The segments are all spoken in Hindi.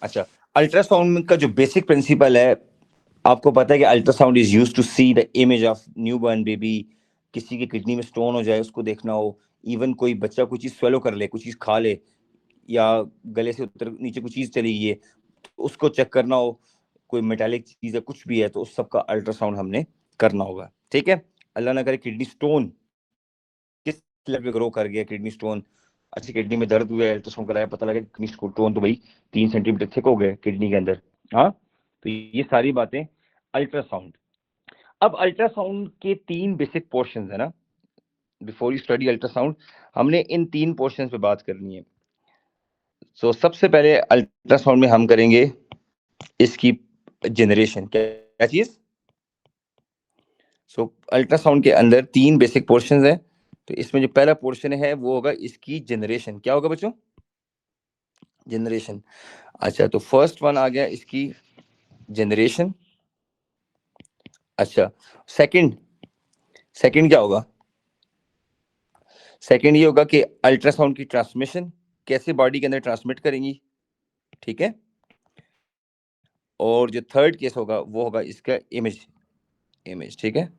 अच्छा, अल्ट्रासाउंड का जो बेसिक प्रिंसिपल है, आपको पता है कि ultrasound is used to see the image of newborn baby. किसी की किडनी में स्टोन हो जाए उसको देखना हो, इवन कोई बच्चा कोई चीज स्वेलो कर ले, कुछ चीज खा ले, या गले से उतर नीचे कुछ चीज चली गई है तो उसको चेक करना हो, कोई मेटालिक चीज है कुछ भी है तो उस सब का अल्ट्रासाउंड हमने करना होगा। ठीक है, अल्लाह ना करे किडनी स्टोन किस लेवल पे ग्रो कर गया, किडनी स्टोन, अच्छी किडनी में दर्द हुआ है, अल्ट्रासाउंड कराया, पता लगा किडनी स्टोन तो भाई 3 सेंटीमीटर थिक हो गए किडनी के अंदर। हाँ, तो ये सारी बातें अल्ट्रासाउंड। अब अल्ट्रासाउंड के 3 बेसिक पोर्शन है ना, बिफोर यू स्टडी अल्ट्रासाउंड हमने इन 3 पोर्शन पे बात करनी है। सो सबसे पहले अल्ट्रासाउंड में हम करेंगे इसकी जनरेशन, क्या चीज। सो अल्ट्रासाउंड के अंदर 3 बेसिक पोर्शन है, तो इसमें जो पहला पोर्शन है वो होगा इसकी जनरेशन। क्या होगा बच्चों? जनरेशन। अच्छा, तो फर्स्ट वन आ गया इसकी जनरेशन। अच्छा, सेकंड, सेकंड क्या होगा? सेकंड ये होगा कि अल्ट्रासाउंड की ट्रांसमिशन कैसे बॉडी के अंदर ट्रांसमिट करेंगी। ठीक है, और जो थर्ड केस होगा वो होगा इसका इमेज, इमेज। ठीक है,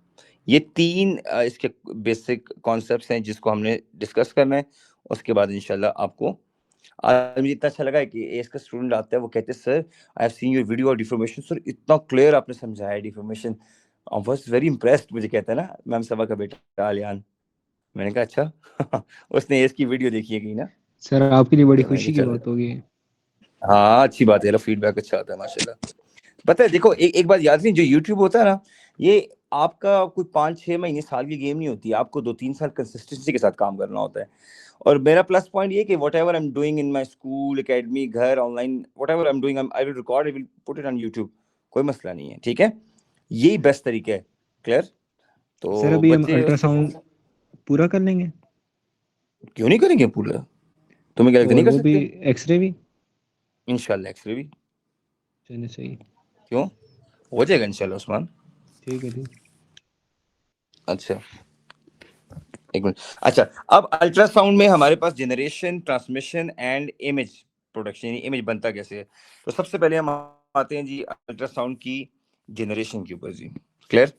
ये 3 इसके बेसिक कॉन्सेप्ट्स हैं जिसको हमने डिस्कस करना है। उसके बाद इंशाल्लाह आपको, आज मुझे इतना अच्छा लगा है कि एस का स्टूडेंट आता है वो कहते हैं sir I have seen your video of deformation, sir इतना क्लियर आपने समझाया deformation, I was very impressed. मुझे कहता है ना मैम सबा का बेटा आलियान। मैंने कहा अच्छा उसने एस की वीडियो देखी है कहीं ना। सर आपके लिए बड़ी तो मैंने खुशी कहा की चलो, बात होगी। हाँ अच्छी बात है, फीडबैक अच्छा आता है माशाल्लाह। पता है देखो, एक बात याद नहीं, जो यूट्यूब होता है ना, ये आपका कोई 5-6 महीने साल की गेम नहीं होती, आपको 2-3 साल कंसिस्टेंसी के साथ काम करना होता है। और मेरा प्लस पॉइंट ये कि whatever I am doing in my school academy घर online, whatever I am doing I will record, I will put it on YouTube, कोई मसला नहीं है। ठीक है, यही बेस्ट तरीका है। क्लियर? सर तो अभी हम बच्चे उसको अल्ट्रासाउंड पूरा कर लेंगे क्यों नहीं करेंगे पूरा? तुम्हें क्या लगता है और नहीं कर वो भी सकते? एक्सरे भी। इंशाल्लाह एक्सरे भी। चलिए सही। क्यों, हो जाएगा इंशाल्लाह उस्मान। ठीक है ठीक। अच्छा, एक मिनट। अच्छा, अब अल्ट्रासाउंड में हमारे पास generation, transmission and image production, image बनता कैसे है। तो सबसे पहले हम आते हैं जी अल्ट्रासाउंड की जनरेशन के ऊपर जी। क्लियर?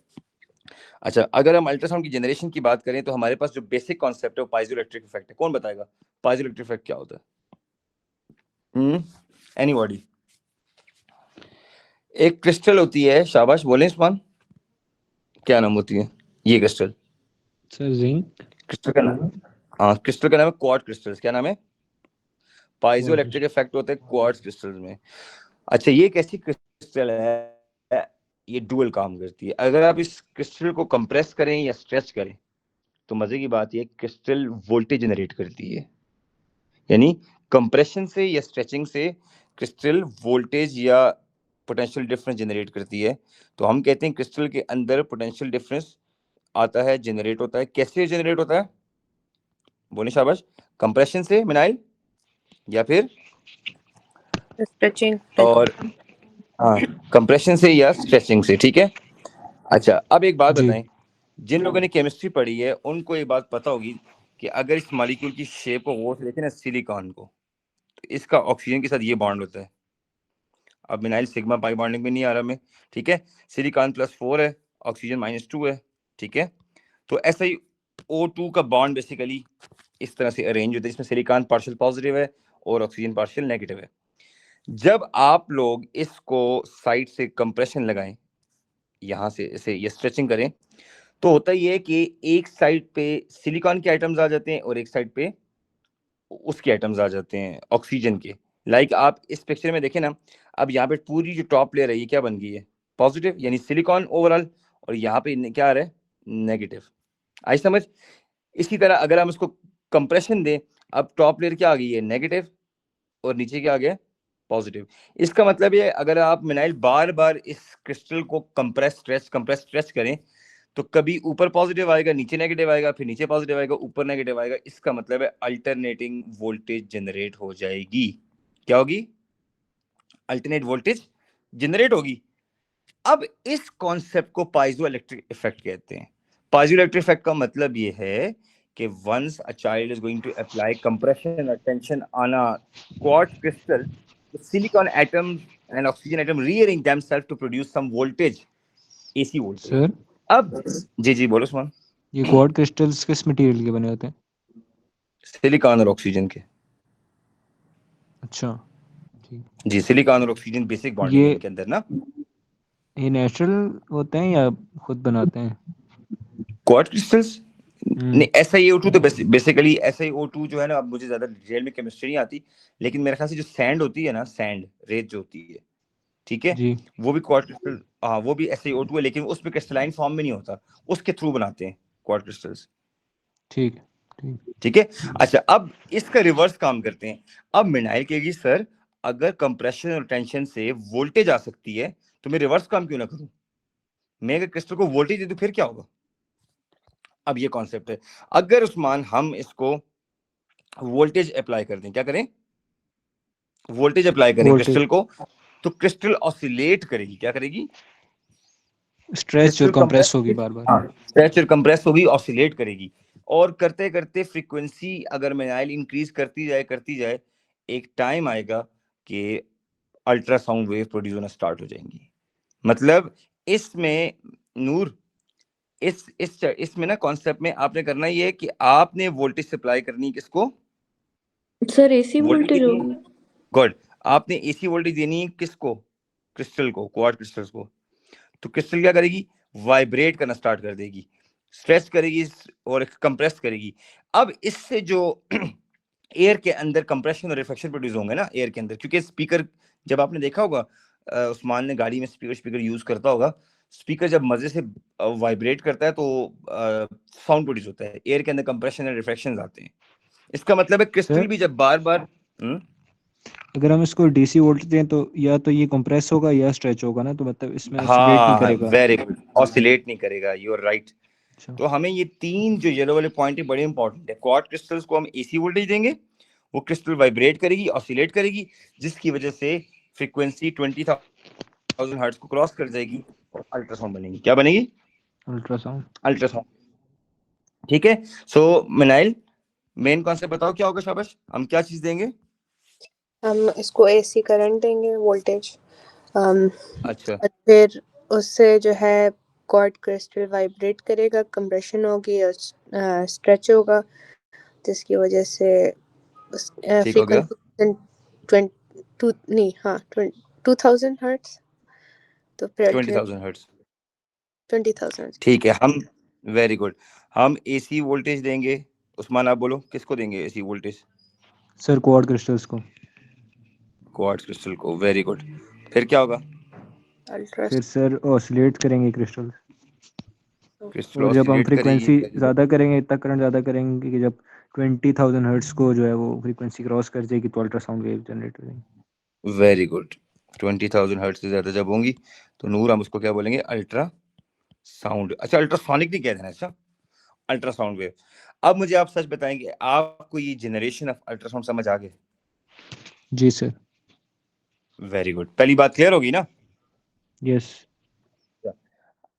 अच्छा, अगर हम अल्ट्रासाउंड की जनरेशन की बात करें तो हमारे पास जो बेसिक कॉन्सेप्ट है वो पाइजोइलेक्ट्रिक इफेक्ट है। कौन बताएगा पाइजोइलेक्ट्रिक इफेक्ट क्या होता है? एनीबॉडी? एक क्रिस्टल होती है, शाबाश बोले उस्मान, क्या नाम होती है ये क्रिस्टल? Sir zinc. क्रिस्टल का नाम, हाँ क्रिस्टल का नाम है क्वार्ट क्रिस्टल्स। क्या नाम है? पाइजो क्वार्ट इलेक्ट्रिक इफेक्ट होता है क्वार्ट्ज क्रिस्टल में। अच्छा, ये कैसी क्रिस्टल है? ये डुअल काम करती है। अगर आप इस क्रिस्टल को कंप्रेस करें या स्ट्रेच करें तो मजे की बात ये क्रिस्टल वोल्टेज जनरेट करती है, यानी कंप्रेशन से या स्ट्रेचिंग से क्रिस्टल वोल्टेज या पोटेंशियल डिफरेंस जनरेट करती है। तो हम कहते हैं क्रिस्टल के अंदर पोटेंशियल डिफरेंस आता है, जनरेट होता है। कैसे जनरेट होता है बोले शाबाश? कंप्रेशन से मिनाइल, या फिर स्ट्रेचिंग। और हाँ, कंप्रेशन से या स्ट्रेचिंग से। ठीक है, अच्छा अब एक बात जी। बताएं, जिन लोगों ने केमिस्ट्री पढ़ी है उनको ये बात पता होगी कि अगर इस मॉलिक्यूल की शेप को गौर से देखें ना, सिलिकॉन को, तो इसका ऑक्सीजन के साथ ये बॉन्ड होता है। अब मिनाइल सिग्मा पाई बॉन्डिंग में नहीं आ रहा मैं, ठीक है, सिलिकॉन +4 है, ऑक्सीजन -2 है। ठीक है, तो ऐसा ही O2 का बॉन्ड बेसिकली इस तरह से अरेंज होता है, इसमें सिलिकॉन पार्शियल पॉजिटिव है और ऑक्सीजन पार्शियल नेगेटिव है। जब आप लोग इसको साइड से कंप्रेशन लगाएं, यहां से ऐसे ये स्ट्रेचिंग करें, तो होता ये है कि एक साइड पे सिलिकॉन के आइटम्स आ जाते हैं और एक साइड पे उसके आइटम्स आ जाते हैं ऑक्सीजन के। लाइक आप इस पिक्चर में देखें ना, अब यहाँ पे पूरी जो टॉप लेयर है ये क्या बन गई है? पॉजिटिव, यानी सिलिकॉन ओवरऑल, और यहाँ पे क्या आ रहा है? नेगेटिव। आई समझ? इसी तरह अगर हम इसको कंप्रेशन दें, अब टॉप लेयर क्या आ गई है? नेगेटिव, और नीचे क्या आ गया? पॉजिटिव। इसका मतलब ये अगर आप मिनाइल बार बार इस क्रिस्टल को कंप्रेस स्ट्रेच करें तो कभी ऊपर पॉजिटिव आएगा, नीचे नेगेटिव आएगा, फिर नीचे पॉजिटिव आएगा, ऊपर नेगेटिव आएगा। इसका मतलब है अल्टरनेटिंग वोल्टेज जनरेट हो जाएगी। क्या होगी? अल्टरनेट वोल्टेज जनरेट होगी। अब इस कॉन्सेप्ट को पाइजो इलेक्ट्रिक इफेक्ट कहते हैं। पाइजो इलेक्ट्रिक इफेक्ट का मतलब ये है कि once a child is going to apply compression और tension on a quartz crystal, the silicon atoms and oxygen atom rearrange themselves to produce some voltage, AC voltage. Sir अब जी बोलो उस्मान। ये क्वार्ट क्रिस्टल्स किस मटेरियल के बने होते हैं? सिलिकॉन और ऑक्सीजन के। अच्छा ठीक। जी, सिलिकॉन और ऑक्सीजन बेसिक बॉन्डिंग है ये इनके अंदर ना। ये नेचुरल होते हैं या खुद बनाते हैं? क्वार्ट्ज क्रिस्टल्स नहीं, SiO2 तो बेसिकली SiO2 जो है ना, अब मुझे ज्यादा डिटेल में केमिस्ट्री नहीं आती, लेकिन मेरे ख्याल से जो सैंड होती है ना, सैंड रेत जो होती है, ठीक है, जी वो भी क्वार्ट्ज क्रिस्टल, हाँ वो भी SiO2 है, लेकिन उसमें क्रिस्टलाइन फॉर्म में नहीं होता, उसके थ्रू बनाते हैं क्वार्ट्ज क्रिस्टल्स। ठीक ठीक। ठीक है। अच्छा, अब इसका रिवर्स काम करते हैं। अब मिनाइल कहेगी सर अगर कंप्रेशन और टेंशन से वोल्टेज आ सकती है तो मैं रिवर्स काम क्यों ना करूं, मैं अगर क्रिस्टल को वोल्टेज दे दूं फिर क्या होगा। अब ये कॉन्सेप्ट है, अगर उस्मान हम इसको वोल्टेज अप्लाई कर दें, क्या करें, वोल्टेज अप्लाई करें वोल्टेज क्रिस्टल को, तो क्रिस्टल ऑसिलेट करेगी, क्या करेगी, स्ट्रेच और क्रिस्टल कंप्रेस कंप्रेस, होगी बार बार। हाँ स्ट्रेच और कंप्रेस होगी, ऑसिलेट करेगी, और करते करते फ्रीक्वेंसी अगर मिनाइल इंक्रीज करती जाए, एक टाइम आएगा कि अल्ट्रासाउंड वेव प्रोड्यूस होना स्टार्ट हो जाएंगी। मतलब इसमें नूर, इसमें ना कॉन्सेप्ट में आपने करना ये है कि आपने वोल्टेज सप्लाई करनी है किसको, सर एसी वोल्टेज वोल्टेज कितनी, होगी। गुड, आपने एसी वोल्टेज देनी है किसको, क्रिस्टल को, क्वार्ट्ज क्रिस्टल्स को। तो क्रिस्टल क्या करेगी, वाइब्रेट करना स्टार्ट कर देगी, स्ट्रेच करेगी और कंप्रेस करेगी। अब इससे जो एयर के अंदर कंप्रेशन और रिफ्लेक्शन प्रोड्यूस होंगे ना एयर के अंदर, क्योंकि स्पीकर, जब आपने देखा होगा उस्मान ने गाड़ी में स्पीकर यूज करता होगा, स्पीकर जब मजे से वाइब्रेट करता है तो साउंड प्रोड्यूस होता है, एयर के अंदर कंप्रेशन और रिफ्लेक्शन आते हैं। इसका मतलब है क्रिस्टल सर भी जब बार बार अगर हम इसको डीसी वोल्टेज दें तो या तो ये कंप्रेस होगा या स्ट्रेच होगा ना, तो मतलब इसमें ऑसिलेट नहीं हाँ करेगा। वेरी गुड, ऑसिलेट नहीं करेगा, यू आर राइट। अच्छा तो हमें ये तीन जो येलो वाले पॉइंट है बड़े इंपॉर्टेंट है। क्वार्ट्ज क्रिस्टल्स को हम एसी वोल्टेज देंगे, वो क्रिस्टल वाइब्रेट करेगी, ऑसिलेट करेगी, जिसकी वजह से फ्रीक्वेंसी 20,000 हर्ट्ज को क्रॉस कर जाएगी और अल्ट्रासाउंड बनेगी। क्या बनेगी, अल्ट्रासाउंड। अल्ट्रासाउंड। ठीक है। सो मिनाइल मेन कॉन्सेप्ट बताओ क्या होगा, शाबाश, हम क्या चीज देंगे। हम इसको एसी करंट देंगे, वोल्टेज। अच्छा और फिर उससे जो है क्वार्ट क्रिस्टल वाइब्रेट करेगा, कंप्रेशन होगी और स्ट्रेच होगा, जिसकी वजह से ठीक हो गया, फ्रीक्वेंसी 22 नहीं, हाँ 2000 हर्ट्ज, तो फिर 20,000 हर्ट्ज। 20,000। ठीक है, हम वेरी गुड, हम एसी वोल्टेज देंगे। उस्मान आप बोलो किसको देंगे AC voltage. Sir quartz crystals को। क्वार्ट्ज क्रिस्टल को, वेरी गुड। फिर क्या होगा, अल्ट्रा फिर सर ऑसिलेट करेंगे क्रिस्टल, क्रिस्टल और जब हम ऑसिलेट करेगी, फ्रीक्वेंसी ज़्यादा करेंगे, इतना करंट ज़्यादा करेंगे कि जब 20,000 हर्ट्ज को जो है वो फ्रीक्वेंसी क्रॉस कर जाएगी तो अल्ट्रासाउंड वेव जनरेट हो जाएगी। Very good. 20,000 हर्ट्ज से ज्यादा जब होंगी तो नूर हम उसको क्या बोलेंगे, अल्ट्रा साउंड। अच्छा, अल्ट्रासोनिक नहीं कह देना, अच्छा अल्ट्रासाउंड वेव। अब मुझे आप सच बताएंगे, आपको ये जनरेशन ऑफ अल्ट्रासाउंड समझ आ गए। जी सर। वेरी गुड, पहली बात क्लियर होगी ना। यस।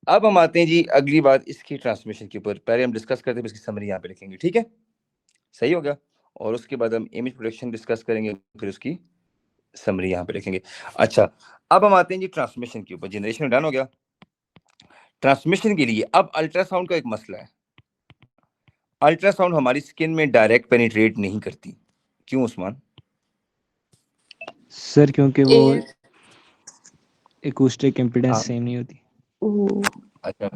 अब हम आते हैं जी अगली बात इसकी ट्रांसमिशन के ऊपर, पहले हम डिस्कस करते हैं इसकी समरी यहाँ पे लिखेंगे, ठीक है, सही हो गया। और उसके बाद हम इमेज प्रोडक्शन डिस्कस करेंगे, फिर उसकी समरी यहाँ पे लिखेंगे। अच्छा, अब हम आते हैं जी ट्रांसमिशन के ऊपर। जनरेशन डन हो गया, ट्रांसमिशन के लिए अब अल्ट्रासाउंड का एक मसला है। अल्ट्रासाउंड हमारी स्किन में डायरेक्ट पेनिट्रेट नहीं करती, क्यों उस्मान। सर क्योंकि वो एयर। एकूस्टिक इम्पीडेंस हाँ सेम नहीं होती। अच्छा,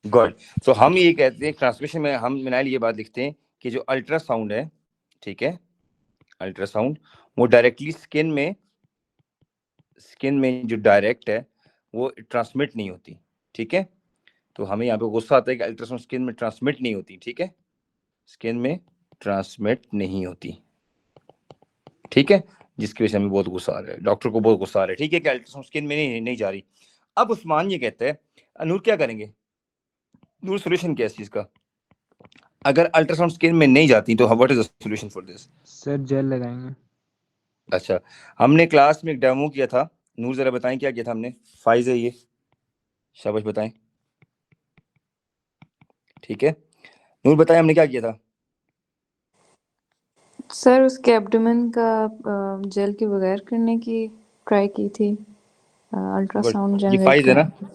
गुड। तो हम ये कहते हैं ट्रांसमिशन में, हम मिनाइल ये बात लिखते हैं कि जो अल्ट्रासाउंड है, ठीक है, अल्ट्रासाउंड वो डायरेक्टली स्किन में जो डायरेक्ट है वो ट्रांसमिट नहीं होती, ठीक है। तो हमें यहाँ पे गुस्सा आता है कि अल्ट्रासाउंड स्किन में ट्रांसमिट नहीं होती, ठीक है, स्किन में ट्रांसमिट नहीं होती, ठीक है, जिसकी वजह से हमें बहुत गुस्सा आ रहा है, डॉक्टर को बहुत गुस्सा आ रहा है, ठीक है, कि अल्ट्रासाउंड स्किन में नहीं जा रही। अब उस्मान ये कहते हैं नूर क्या करेंगे, नूर सोल्यूशन क्या है इस चीज का, अगर अल्ट्रासाउंड स्किन में नहीं जाती तो what is the solution for this. Sir gel लगाएंगे। अच्छा, हमने क्लास में एक डेमो किया था, नूर जरा बताएं क्या किया था हमने, फाइज है ये, शाबाश बताएं, ठीक है, नूर बताएं हमने क्या किया था। सर उसके एब्डोमेन का जेल के बगैर करने की ट्राई की थी, अल्ट्रासाउंड ये फाइज है जनरेट ना,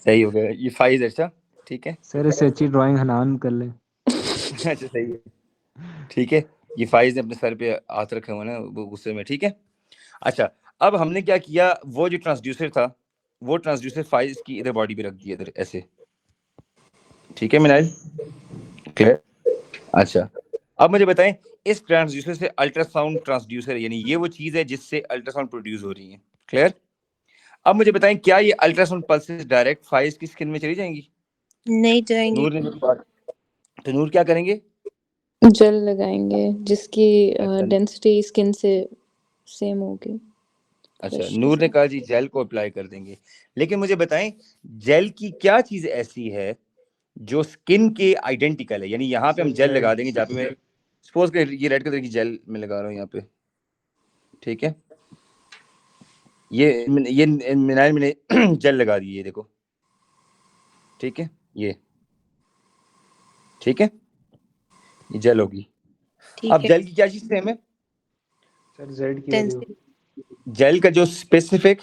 सही हो गया, ये फाइज है। अच्छा ठीक है। सर इससे अच्छी ड्राइंग हनान कर ले। अच्छा सही है, ठीक है। ये फाइज ने अपने सर पे हाथ रखे हुए ना वो गुस्से में, ठीक है। अच्छा अब हमने क्या किया, वो जो ट्रांसड्यूसर था वो ट्रांसड्यूसर फाइज की इधर बॉडी पे रख दिया इधर ऐसे, ठीक है मिनाइल, क्लियर। अच्छा अब मुझे बताएं, इस ट्रांसड्यूसर से अल्ट्रासाउंड ट्रांसड्यूसर यानी ये वो चीज है जिससे अल्ट्रासाउंड प्रोड्यूस हो रही है, क्लियर। अब मुझे बताएं क्या ये अल्ट्रासाउंड पल्सेस डायरेक्ट फाइज की स्किन में चली जाएंगी? नहीं जाएंगी। नूर ने तो नूर क्या करेंगे? जेल लगाएंगे जिसकी अच्छा डेंसिटी स्किन से सेम होगी। अच्छा, फ्रेश नूर ने जैसे। कहा जी जेल को अप्लाई कर देंगे, लेकिन मुझे बताएं जेल की क्या चीज ऐसी है जो स्किन के आइडेंटिकल है, यानी यहाँ पे हम जेल लगा देंगे जहाँ पे मैं सपोज कर ये रेड कलर की जेल मैं लगा रहा हूँ यहाँ पे, ठीक है। ये मिनाइल मैंने जेल लगा दी है देखो, ठीक है, ये ठीक है, ये जेल होगी। ठीक अब है। जेल की क्या चीज सेम है? सर जेड की डेंसिटी। वैल्यू। जेल का जो स्पेसिफिक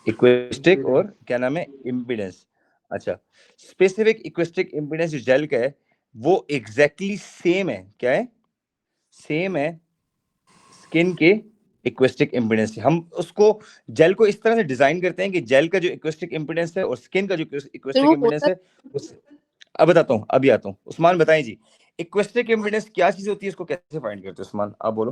इक्वेस्टिक और क्या नाम है इम्पीडेंस। अच्छा स्पेसिफिक इक्वेस्टिक इम्पीडेंस जो जेल का है वो एग्जैक्टली सेम है, क्या है? सेम है स्किन के इक्वेस्टिक इम्पीडेंस से। हम उसको जेल को इस तरह से डिजाइन करते हैं कि जेल का जो इक्वेस्टिक इम्पीडेंस है और स्किन का जो फिर इक्वेस्टिक वो इम्पीडेंस होता है उस अब बताता हूँ, अभी आता हूँ। उस्मान बताएं जी, इक्वेस्टिक इम्पीडेंस क्या चीज होती है, इसको कैसे फाइंड करते हैं उस्मान, आप बोलो।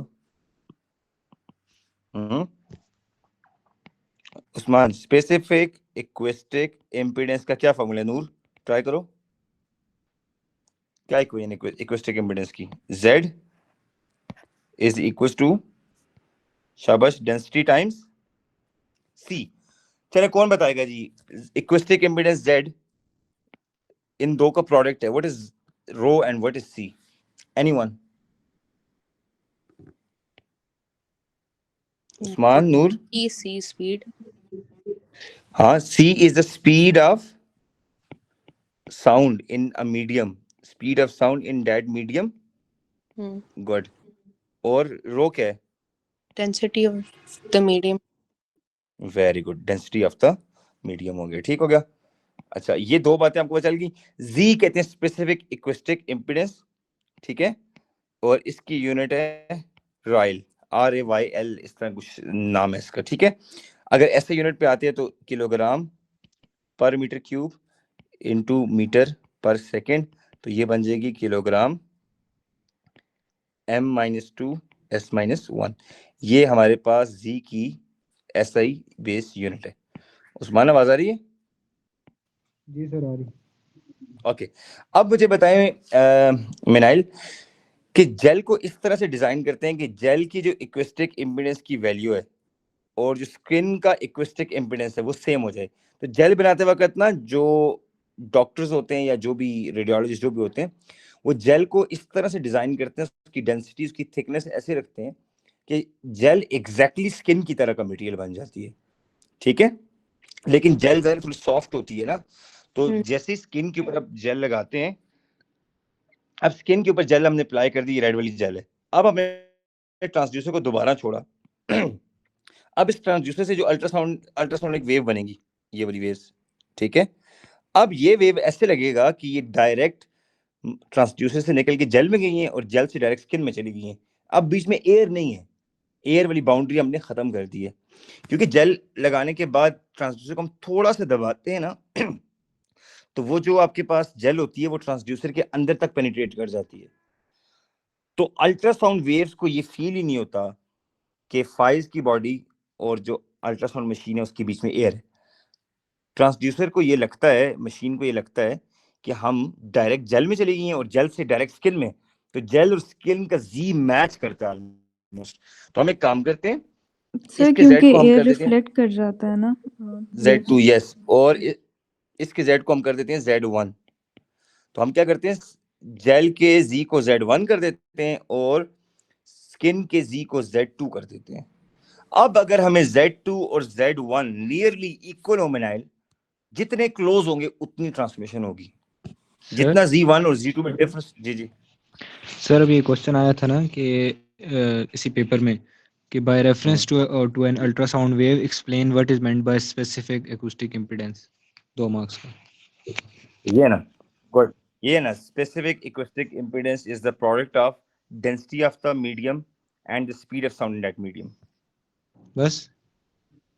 उस्मान स्पेसिफिक इक्वेस्टिक इम्पीडेंस का क्या फॉर्मूला है? नूर ट्राई करो, क्या इक्वेशन इक्वेस्टिक इम्पीडेंस की? Z इज इक्वल टू शाबाश डेंसिटी टाइम्स C। चलो कौन बताएगा जी इक्वेस्टिक इम्पीडेंस Z इन दो का प्रोडक्ट है, what is rho and what is C? Anyone? Usman, Noor? C speed. हाँ, C is the speed of sound in a medium, speed of sound in that medium, good। और रो क्या है? Density of the medium. Very good, density of the medium हो गया, ठीक हो गया। अच्छा ये दो बातें आपको पता चल गई। Z कहते हैं स्पेसिफिक इक्वेस्टिक इम्पीडेंस, ठीक है, और इसकी यूनिट है रॉयल, RAYL, इस तरह कुछ नाम है इसका, ठीक है। अगर ऐसे यूनिट पे आती है तो किलोग्राम पर मीटर क्यूब इंटू मीटर पर सेकेंड, तो ये बन जाएगी किलोग्राम M-2S-1। ये हमारे पास Z की SI बेस यूनिट है। उस्मान आवाज आ रही है? जी सर आ रही। ओके अब मुझे बताएं मिनाइल कि जेल को इस तरह से डिजाइन करते हैं कि जेल की जो इक्वेस्टिक इम्पीडेंस की वैल्यू है और जो स्किन का इक्वेस्टिक इम्पीडेंस है वो सेम हो जाए। तो जेल बनाते वक्त ना जो डॉक्टर्स होते हैं या जो भी रेडियोलॉजिस्ट जो भी होते हैं वो जेल को इस तरह से डिजाइन करते हैं, उसकी डेंसिटी उसकी थिकनेस ऐसे रखते हैं कि जेल एग्जैक्टली स्किन की तरह का मटेरियल बन जाती है, ठीक है। लेकिन जेल जरा थोड़ी सॉफ्ट होती है ना, तो जैसे स्किन के ऊपर आप जेल लगाते हैं, अब स्किन के ऊपर जेल हमने अप्लाई कर दी, रेड वाली जेल है। अब हमने ट्रांसड्यूसर को दोबारा छोड़ा अब इस ट्रांसड्यूसर से जो अल्ट्रासाउंडिक वेव बनेगी, ये वाली वेव्स, ठीक है। अब ये वेव ऐसे लगेगा कि ये डायरेक्ट ट्रांसड्यूसर से निकल के जेल में गई हैं और जेल से डायरेक्ट स्किन में चली गई हैं। अब बीच में एयर नहीं है, एयर वाली बाउंड्री हमने खत्म कर दी है, क्योंकि जेल लगाने के बाद ट्रांसड्यूसर को हम थोड़ा सा दबाते हैं ना तो वो जो आपके पास जेल होती है वो ट्रांसड्यूसर के अंदर तक पेनिट्रेट कर जाती है। तो अल्ट्रासाउंड वेव्स को ये फील ही नहीं होता कि फाइज की बॉडी और जो अल्ट्रासाउंड मशीन है उसके बीच में एयर है। ट्रांसड्यूसर को ये लगता है, मशीन को ये लगता है कि हम डायरेक्ट जेल में चली गई हैं और जेल से डायरेक्ट स्किन में, तो जेल और स्किन का जी मैच करता है ऑलमोस्ट। तो हम एक काम करते हैं, सर इसके क्योंकि जेड को हम एयर कर देते हैं रिफ्लेक्ट कर जाता है ना Z2, यस, और इसके जेड को हम कर देते हैं Z1। तो हम क्या करते हैं, जेल के Z को Z1 कर देते हैं और स्किन के Z को Z2 कर देते हैं। अब अगर हमें Z2 और Z1 नियरली इक्वल हो मिनाइल, जितने क्लोज होंगे उतनी ट्रांसमिशन होगी। जितना Z1 और Z2 में डिफरेंस। जी जी सर अभी क्वेश्चन आया था ना कि इसी पेपर में कि by reference to an ultrasound wave explain what is meant by specific acoustic impedance, 2 marks का। ये ना गुड, ये ना specific acoustic impedance is the product of density of the medium and the speed of sound in that medium। बस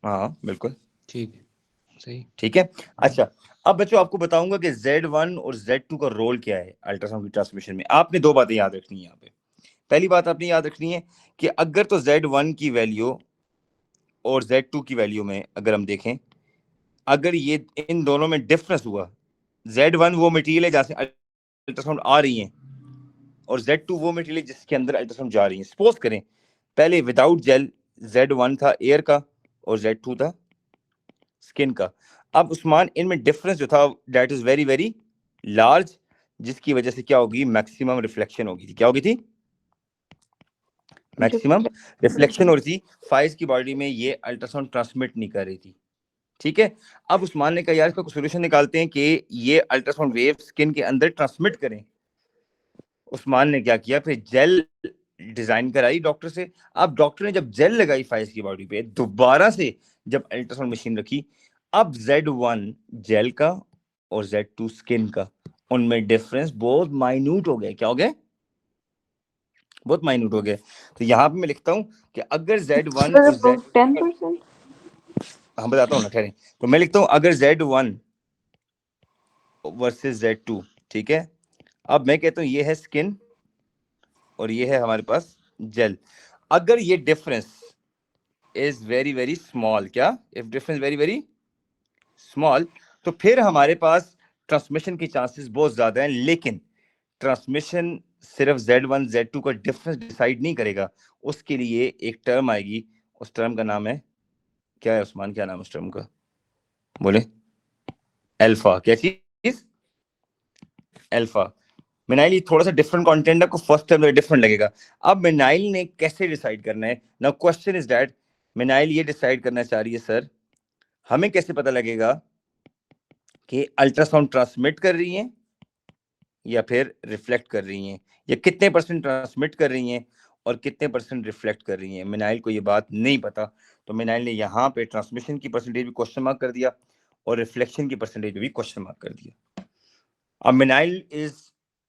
हाँ बिल्कुल ठीक है, सही। ठीक है। अच्छा अब बच्चों आपको बताऊंगा कि Z1 और Z2 का रोल क्या है अल्ट्रासाउंड की ट्रांसमिशन में। आपने 2 बातें याद रखनी है यहाँ पे। पहली बात आपने याद रखनी है कि अगर तो Z1 की वैल्यू और Z2 की वैल्यू में अगर हम देखें, अगर ये इन दोनों में डिफरेंस हुआ, Z1 वो मटेरियल है जहां से अल्ट्रासाउंड आ रही है और Z2 वो मटेरियल जिसके अंदर अल्ट्रासाउंड जा रही है। सपोज करें पहले विदाउट जेल Z1 था एयर का और Z2 था स्किन का। अब उस्मान इनमें डिफरेंस जो था that is very very large, जिसकी वजह से क्या होगी, मैक्सिमम रिफ्लेक्शन होगी। क्या होगी थी? मैक्सिमम रिफ्लेक्शन हो रही थी। फाइज की बॉडी में ये अल्ट्रासाउंड ट्रांसमिट नहीं कर रही थी। ठीक है। अब उस्मान ने कहा यार इसका सोल्यूशन निकालते हैं कि ये अल्ट्रासाउंड वेव स्किन के अंदर ट्रांसमिट करें। उस्मान ने क्या किया, फिर जेल डिजाइन कराई डॉक्टर से। अब डॉक्टर ने जब जेल लगाई फाइज की बॉडी पे, दोबारा से जब अल्ट्रासाउंड मशीन रखी, अब Z1 जेल का और Z2 स्किन का, उनमें डिफरेंस बहुत माइन्यूट हो गया। क्या हो गया? बहुत माइन्यूट हो गया। तो यहाँ पे मैं लिखता हूं कि अगर Z1 और Z, 10%। हाँ बताता हूँ ना, ठहरें। तो मैं लिखता हूँ अगर Z1 वर्सेस Z2, ठीक है। अब मैं कहता हूँ ये है स्किन और ये है हमारे पास जेल। अगर ये difference is very very small, क्या if difference very very small, तो फिर हमारे पास ट्रांसमिशन के चांसेस बहुत ज्यादा हैं। लेकिन ट्रांसमिशन सिर्फ Z1 Z2 का डिफरेंस डिसाइड नहीं करेगा, उसके लिए एक टर्म आएगी। उस टर्म का नाम है, क्या है उस्मान, क्या नाम है उस टर्म का, बोले? अल्फा। क्या चीज? अल्फा। मिनाइल ये थोड़ा सा डिफरेंट कंटेंट है, को फर्स्ट टाइम डिफरेंट लगेगा। अब मिनाइल ने कैसे डिसाइड करना है? नाउ क्वेश्चन इज दैट मिनाइल ये डिसाइड करना चाह रही है सर हमें कैसे पता लगेगा कि अल्ट्रासाउंड ट्रांसमिट कर रही है या फिर रिफ्लेक्ट कर रही हैं, या कितने परसेंट ट्रांसमिट कर रही हैं और कितने परसेंट रिफ्लेक्ट कर रही हैं। मिनाइल को ये बात नहीं पता, तो मिनाइल ने यहाँ पे ट्रांसमिशन की परसेंटेज भी क्वेश्चन मार्क कर दिया और रिफ्लेक्शन की परसेंटेज भी क्वेश्चन मार्क कर दिया। अब Minail is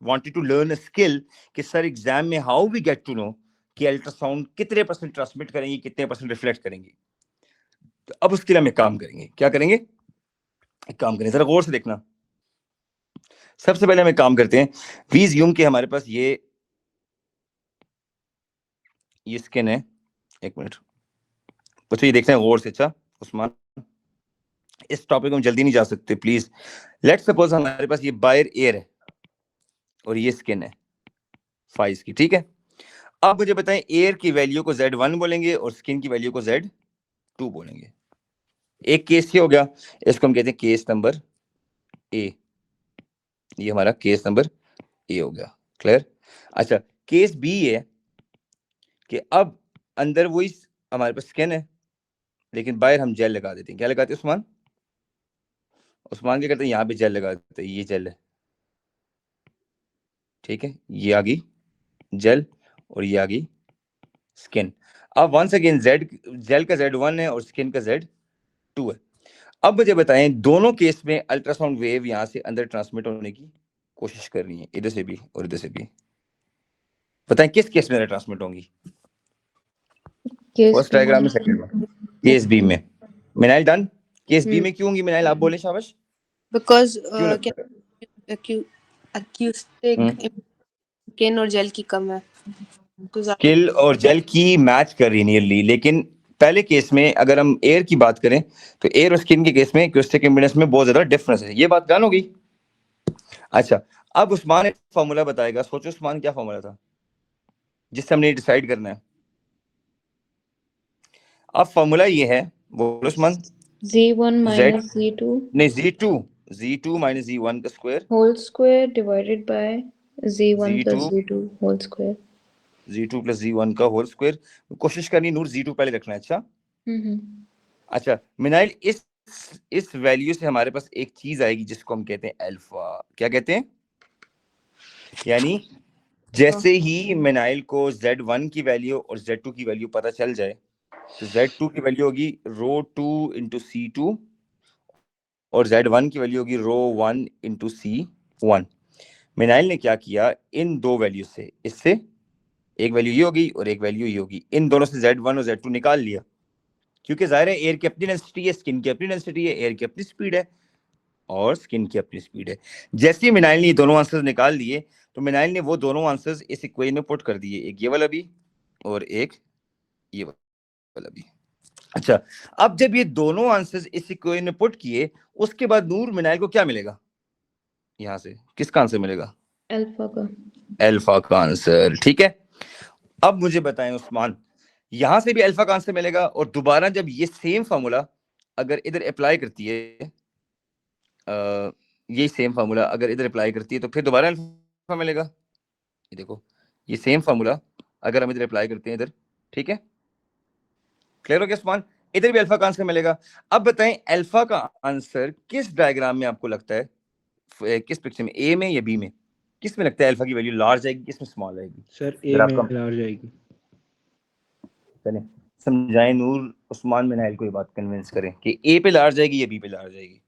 wanted to learn a skill कि सर एग्जाम में how we get to know कि अल्ट्रासाउंड कितने परसेंट ट्रांसमिट करेंगे, कितने परसेंट रिफ्लेक्ट करेंगे। तो अब उसके लिए हम एक काम करेंगे। क्या करेंगे? एक काम करें, जरा गौर से देखना। सबसे पहले हम एक काम करते हैं, वी अज्यूम कि हमारे पास ये स्किन है। एक मिनट बच्चों, ये देखते हैं गौर से। अच्छा उस्मान, इस टॉपिक में हम जल्दी नहीं जा सकते प्लीज। लेट्स सपोज हमारे पास ये बायर एयर है और ये स्किन है फाइज की, ठीक है। अब मुझे बताएं एयर की वैल्यू को Z1 बोलेंगे और स्किन की वैल्यू को Z2 बोलेंगे। एक केस ये हो गया, इसको हम कहते हैं केस नंबर ए। ये हमारा केस नंबर ए हो गया। क्लियर? अच्छा केस बी है कि अब अंदर वही हमारे पास स्किन है, लेकिन बाहर हम जेल लगा देते हैं। क्या लगाते हैं उस्मान? उस्मान क्या करते हैं, यहाँ पे जेल लगा देते हैं। ये जेल है, ठीक है। ये आ गई जेल और ये आ गई स्किन। अब वंस अगेन जेल का Z1 है और स्किन का Z2 है। अब मुझे बताएं दोनों केस में अल्ट्रासाउंड वेव यहाँ से अंदर ट्रांसमिट होने की कोशिश कर रही है, इधर से भी और इधर से भी। बताएं किस केस में ट्रांसमिट होंगी? फर्स्ट डायग्राम में, सेकंड में, केस बी में। मिनाइल डन? केस बी में क्यों होंगी मिनाइल, आप बोले शाबाश। बिकॉज क्यों लगता है? अक्यूस्टिक स्किन और जेल की कम है तो स्किल और जेल की मैच कर रही है नियरली, लेकिन पहले केस में अगर हम एयर की बात करें तो एयर और स्किन के केस में एक्यूस्टिक इम्पीडेंस में बहुत ज्यादा डिफरेंस है। ये बात डन होगी। अच्छा अब उस्मान एक फॉर्मूला बताएगा। सोचो उस्मान क्या फॉर्मूला था जिससे हमने डिसाइड करना है। अब फॉर्मूला ये है, बोलो उस्मान। Z1 minus Z2 नहीं Z2 माइनस Z1 का square whole square divided by Z1 plus Z2 Z2 whole square। Z2 plus Z1 का होल स्क्वायर। कोशिश करनी नूर Z2 पहले रखना है। अच्छा अच्छा मिनाइल, इस वैल्यू से हमारे पास एक चीज आएगी जिसको हम कहते हैं अल्फा। क्या कहते हैं? यानी जैसे ही मिनाइल को Z1 की वैल्यू और Z2 की वैल्यू पता चल जाए तो Z2 की वैल्यू होगी ρ2 इंटू C2 और Z1 की वैल्यू होगी ρ1 इंटू C1। मिनाइल ने क्या किया, इन दो वैल्यू से, इससे एक वैल्यू ये होगी और एक वैल्यू ये होगी, इन दोनों से Z1 और Z2 निकाल लिया, क्योंकि जाहिर है एयर की अपनी डेंसिटी है, स्किन की अपनी डेंसिटी है, एयर की अपनी स्पीड है और स्किन की अपनी स्पीड है। जैसे ही मिनाइल ने ये दोनों आंसर्स निकाल लिए तो मिनाइल ने वो दोनों आंसर्स इस इक्वेशन में पुट कर दिए, एक ये वाला भी और एक ये वाला भी। अच्छा, अब जब ये दोनों आंसर्स इस इक्वेशन में पुट किए उसके बाद नूर मिनाइल को क्या मिलेगा, यहां से किसका आंसर मिलेगा, अल्फा का। अल्फा का आंसर। ठीक है, अब मुझे बताएं उस्मान, यहां से भी अल्फा का आंसर मिलेगा और दोबारा जब ये सेम फार्मूला अगर इधर अप्लाई करती है, ये सेम फार्मूला अगर इधर अप्लाई करती है तो फिर दोबारा अल्फा मिलेगा। ये देखो, ये सेम फार्मूला अगर हम इधर अप्लाई करते हैं इधर, ठीक है, क्लियर हो गया उस्मान, इधर भी अल्फा का आंसर मिलेगा। अब बताएं अल्फा का आंसर किस डायग्राम में आपको लगता है, किस पिक्चर में, ए में या बी में, किस में लगता है अल्फा की वैल्यू लार्ज आएगी, किस में स्मॉल आएगी? सर ए में लार्ज आएगी। चलें समझाएं नूर उस्मान मिनाइल को ये बात कन्विंस करें कि ए पे लार्ज आएगी या बी पे लार्ज आएगी।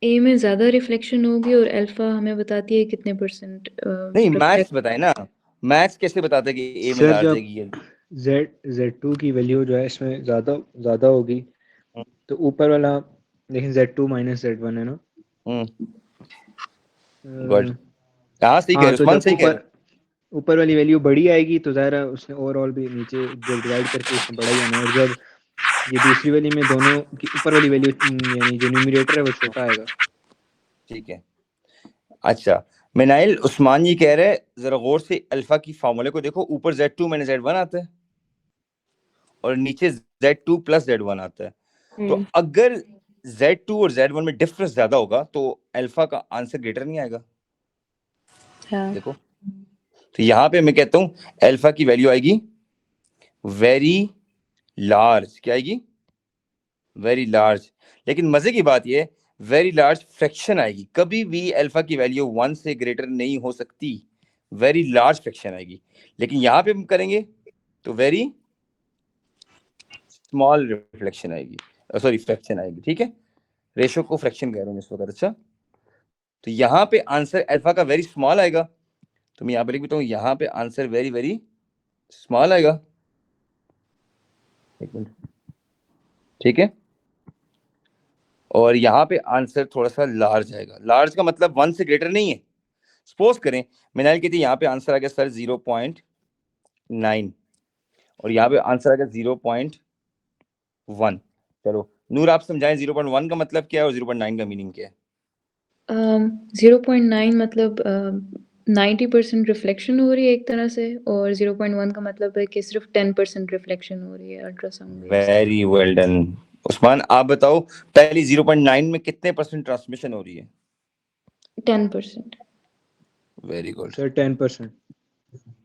ए में ज्यादा रिफ्लेक्शन होगी और अल्फा हमें बताती है कितने परसेंट नहीं मैथ्स बताए ना, मैथ्स कैसे बताते हैं कि ए में सर लार्ज जब आएगी या Z2 की वैल्यू जो है इसमें ज्यादा होगी तो ऊपर वाला, लेकिन Z2 माइनस Z1 है ना। गुड, हाँ सही कह रहे हाँ, हो तो उस्मान, जब सही कह रहे हो। ऊपर वाली वैल्यू बड़ी आएगी तो ज़ाहिर है उसने ओवरऑल भी नीचे जब डिवाइड करके उसने बड़ा ही आना है, और जब ये दूसरी वाली में दोनों की ऊपर वाली वैल्यू यानी जो न्यूमरेटर है वो छोटा आएगा। ठीक है, अच्छा मिनाइल उस्मान ये कह रहे हैं, जरा गौर से अल्फा की फार्मूले को देखो, ऊपर Z2 माइनस Z1 आता है और नीचे Z2 प्लस Z1 आता है। तो अगर Z2 और Z1 में डिफरेंस ज्यादा होगा तो अल्फा का आंसर ग्रेटर नहीं आएगा। हाँ। देखो, तो यहां पे मैं कहता हूं अल्फा की वैल्यू आएगी वेरी लार्ज, क्या आएगी, वेरी लार्ज। लेकिन मजे की बात ये, वेरी लार्ज फ्रैक्शन आएगी, कभी भी अल्फा की वैल्यू 1 से ग्रेटर नहीं हो सकती, वेरी लार्ज फ्रैक्शन आएगी। लेकिन यहां पे हम करेंगे तो वेरी स्मॉल रिफ्लेक्शन आएगी, सॉरी फ्रैक्शन आएगी। ठीक है, रेशो को फ्रैक्शन कह रहा हूं इस वक्त। अच्छा, तो यहाँ पे आंसर अल्फा का वेरी स्मॉल आएगा, तो मैं यहाँ पे लिख देता हूँ, यहाँ पे आंसर वेरी वेरी स्मॉल आएगा। एक मिनट, ठीक है, और यहाँ पे आंसर थोड़ा सा लार्ज आएगा। लार्ज का मतलब 1 से ग्रेटर नहीं है। सपोज करें मिनाइल कहती है यहाँ पे आंसर आ गया सर 0.9 और यहाँ पे आंसर आ गया 0.1। चलो नूर आप समझाएं 0.1 का मतलब क्या है और 0.9 का मीनिंग क्या है? 0.9 मतलब 90% रिफ्लेक्शन हो रही है एक तरह से, और 0.1 का मतलब है कि सिर्फ 10% रिफ्लेक्शन हो रही है ultrasound waves. Very well done. Usman आप बताओ पहली 0.9 में कितने परसेंट ट्रांसमिशन हो रही है? 10%। Very good sir 10%।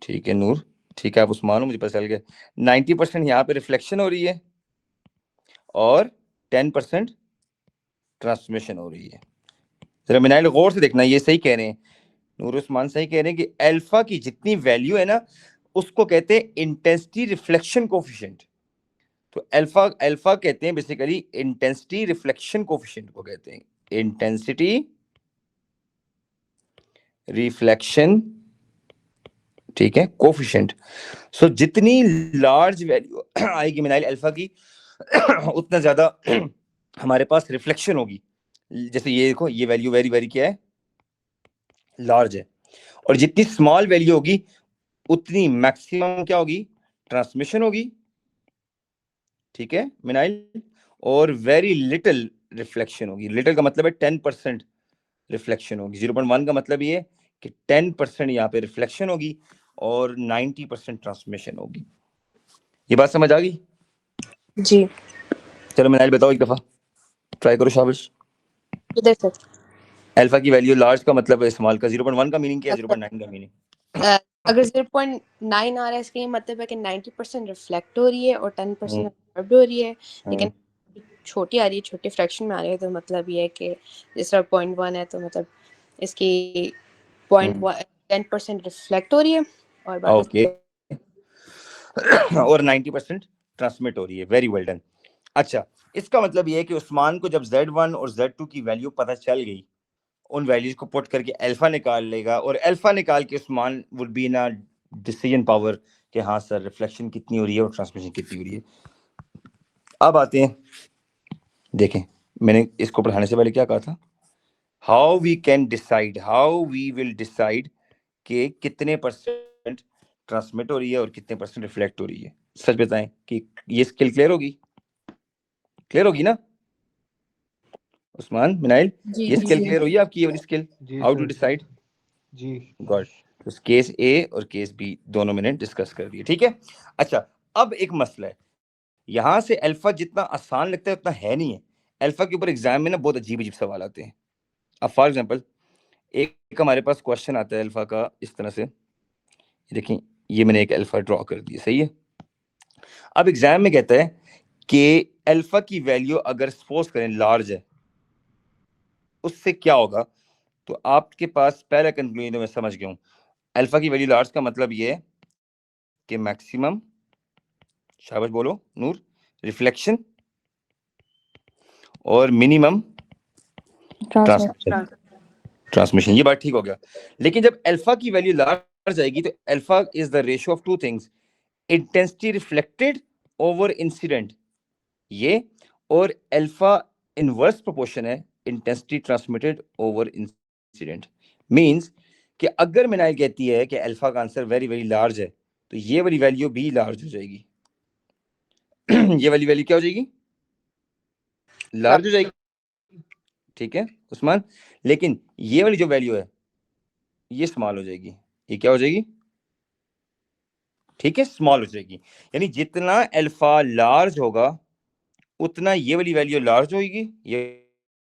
ठीक है नूर, ठीक है आप उस्मान हो, मुझे पता चल गया। 90% यहाँ पे रिफ्लेक्शन हो रही है और 10% ट्रांसमिशन हो रही है। जरा मिनाइल गौर से देखना, ये सही कह रहे हैं, नूर उस्मान सही कह रहे हैं कि अल्फा की जितनी वैल्यू है ना उसको कहते हैं इंटेंसिटी रिफ्लेक्शन कोफिशिएंट। तो अल्फा अल्फा कहते हैं बेसिकली इंटेंसिटी रिफ्लेक्शन कोफिशिएंट को कहते हैं, इंटेंसिटी रिफ्लेक्शन, ठीक है, कोफिशिएंट। सो जितनी लार्ज वैल्यू आएगी मिनाइल अल्फा की उतना ज्यादा हमारे पास रिफ्लेक्शन होगी। जैसे ये देखो, ये वैल्यू वेरी वेरी क्या है, लार्ज है, और जितनी स्मॉल वैल्यू होगी उतनी मैक्सिमम क्या होगी, ट्रांसमिशन होगी। ठीक है मिनाइल, और वेरी लिटिल रिफ्लेक्शन होगी। लिटिल का मतलब है 10% रिफ्लेक्शन होगी। 0.1 का मतलब ये कि 10% यहाँ पे रिफ्लेक्शन होगी और 90% ट्रांसमिशन होगी। ये बात समझ आ गई? जी। चलो मिनाइल बताओ एक दफा, ट्राई करो शाबाश। इधर से अल्फा की वैल्यू लार्ज का मतलब है स्मॉल का, 0.1 का मीनिंग क्या है, 0.9 का मीनिंग? अगर 0.9 आ रहा है इसका ये मतलब है कि 90% रिफ्लेक्ट हो रही है और 10% अब्जॉर्ब हो रही है। लेकिन छोटी आ रही है, छोटे फ्रैक्शन में आ रही है, तो मतलब ये है कि जिस तरह 0.1 है तो मतलब इसकी 0.1 10% रिफ्लेक्ट हो रही है और बाकी ओके और 90% ट्रांसमिट हो रही है। Very well done. अच्छा, इसका मतलब ये है कि उस्मान को जब Z1 और Z2 की वैल्यू पता चल गई, उन वैल्यूज को पुट करके अल्फा निकाल लेगा और अल्फा निकाल के Usman would be in a decision power कि हाँ सर रिफ्लेक्शन कितनी हो रही है और ट्रांसमिशन कितनी हो रही है। अब आते हैं, देखें मैंने इसको पढ़ाने से पहले क्या कहा था, how we can decide, how we will decide कि कितने परसेंट ट्रांसमिट हो रही है और कितने परसेंट रिफ्लेक्ट हो रही है। सच बताएं कि ये स्किल क्लियर होगी? क्लियर होगी ना उस्मान, मिनाइल? जी ये स्किल जी क्लियर होगी आपकी, ये वाली स्किल, जी हाउ टू सर, डिसाइड? जी गॉड। तो केस ए और केस बी दोनों मैंने डिस्कस कर दिए, ठीक है। अच्छा, अब एक मसला है, यहां से अल्फा जितना आसान लगता है उतना है नहीं है। अल्फा के ऊपर एग्जाम में ना बहुत अजीब अजीब सवाल आते हैं। अब फॉर एग्जांपल एक हमारे पास क्वेश्चन आता है अल्फा का इस तरह से, देखें ये मैंने एक अल्फा ड्रॉ कर दिया, सही है। अब एग्जाम में कहता है कि अल्फा की वैल्यू अगर सपोज करें लार्ज है, उससे क्या होगा। तो आपके पास पहला कंक्लूजन तो मैं समझ गया हूं, अल्फा की वैल्यू लार्ज का मतलब ये है कि मैक्सिमम, शाबाश बोलो नूर, रिफ्लेक्शन और मिनिमम ट्रांसमिशन। ट्रांसमिशन। ये बात ठीक हो गया। लेकिन जब अल्फा की वैल्यू लार्ज आएगी तो alpha is the ratio of two things, intensity reflected over incident, ये, और अल्फा इनवर्स प्रोपोर्शन है intensity transmitted over incident. Means कि अगर मिनाइल कहती है कि अल्फा का आंसर वेरी वेरी लार्ज है तो ये वाली वैल्यू भी लार्ज हो जाएगी। ये वाली वैल्यू क्या हो जाएगी? लार्ज हो जाएगी, ठीक है उस्मान। लेकिन ये वाली जो वैल्यू है ये स्मॉल हो जाएगी। ये क्या हो जाएगी? ठीक है, स्मॉल हो जाएगी। यानी जितना अल्फा लार्ज होगा उतना ये वाली वैल्यू लार्ज होगी, ये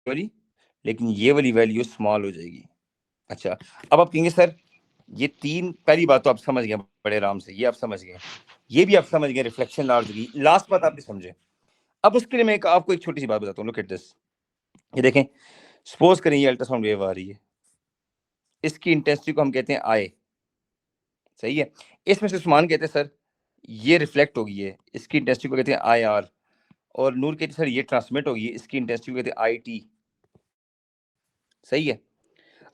वाली, लेकिन ये वाली वैल्यू स्मॉल हो जाएगी। अच्छा, अब आप कहेंगे सर ये तीन, पहली बात तो आप समझ गए बड़े आराम से, ये आप समझ गए, ये भी आप समझ गए, रिफ्लेक्शन लार्ज होगी, लास्ट बात आप भी समझे। अब उसके लिए मैं आपको एक छोटी सी बात बताता हूँ, लुक एट दिस। ये देखें, सपोज करें ये अल्ट्रासाउंड वेव आ रही है, इसकी इंटेंसिटी को हम कहते हैं आई, सही है। इसमें से उस्मान कहते हैं सर ये रिफ्लेक्ट होगी है, इसकी इंटेंसिटी को कहते हैं आई आर, और नूर कहते हैं सर ये ट्रांसमिट होगी है, इसकी इंटेंसिटी को कहते हैं आई टी, सही है।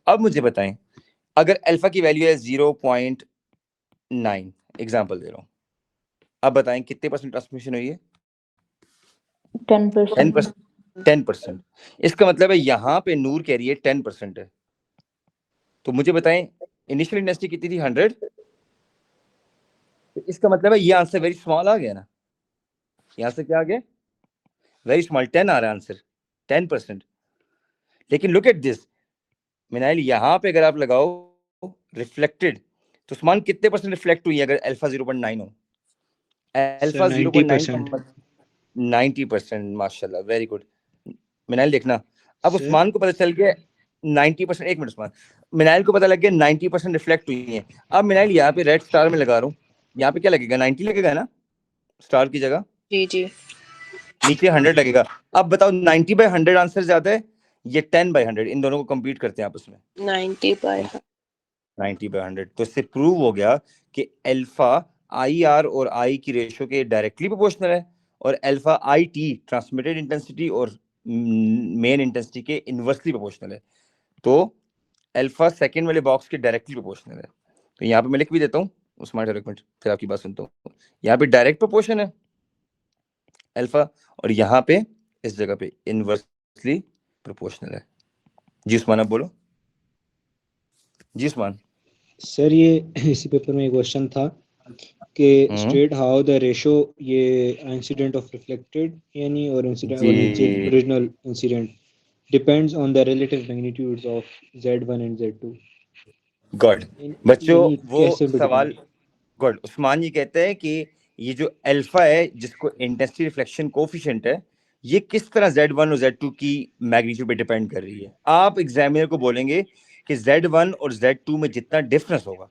अब मुझे बताएं अगर अल्फा की वैल्यू है 0.9, एग्जाम्पल दे रहा हूं, अब बताएं कितने परसेंट ट्रांसमिशन हुई है? 10%। 10%। इसका मतलब है यहाँ पे नूर कह रही है 10% है, तो मुझे बताएं इनिशियल इंटेंसिटी कितनी थी? 100। तो इसका मतलब है ये आंसर वेरी स्मॉल आ गया ना, यहाँ से क्या आ गया? वेरी स्मॉल, 10 आ रहा है आंसर, 10%। लेकिन लुक एट दिस मिनाइल, यहाँ पे अगर आप लगाओ रिफ्लेक्टेड, तो उस्मान कितने परसेंट रिफ्लेक्ट हुई है अगर अल्फा 0.9 हो? सर अल्फा 0.9 का 90%। 90%, माशाल्लाह, वेरी गुड। मिनाइल देखना, अब सर उस्मान को पता चल गया 90%, एक मिनट उस्मान, मिनाइल को पता लग गया 90% रिफ्लेक्ट हुई है। अब मिनाइल यहाँ पे रेड स्टार में लगा रहा हूँ, यहाँ पे क्या लगेगा? 90 लगेगा ना स्टार की जगह, जी जी नीचे 100 लगेगा। अब बताओ 90/100 आंसर ज्यादा है ये 10/100? इन दोनों को कंप्लीट करते हैं आपस में, 90/100। तो इससे प्रूव हो गया कि अल्फा आई आर और आई की रेशियो के डायरेक्टली प्रोपोर्शनल है, और alpha I T transmitted intensity और मेन इंटेंसिटी के इनवर्सली प्रोपोर्शनल है। तो अल्फा सेकंड वाले बॉक्स के डायरेक्टली प्रोपोर्शनल है। तो यहाँ पे मैं लिख भी देता हूँ उस्मान, एक मिनट फिर आपकी बात सुनता हूँ। यहाँ पे डायरेक्ट प्रोपोर्शन है अल्फा, और यहाँ पे इस जगह पे इनवर्सली प्रोपोर्शनल है। जी उस्मान, आप बोलो। जी उस्मान। सर ये इसी पेपर में एक क्वेश्चन था कि स्टेट हाउ द रेशो, ये इंसिडेंट ऑफ रिफ्लेक्टेड यानी और इंसिडेंट और नीचे जी original incident depends on the relative magnitudes of Z1 and Z2। Good बच्चों, यानी वो कैसे सवाल, डिपेंड? गुड। उस्मान ये कहते हैं कि ये जो अल्फा है जिसको इंटेंसिटी रिफ्लेक्शन कोफिशिएंट है, ये किस तरह Z1 और Z2 की मैग्नीट्यूड पे डिपेंड कर रही है। आप एग्जामिनर को बोलेंगे कि Z1 और Z2 में जितना डिफरेंस होगा,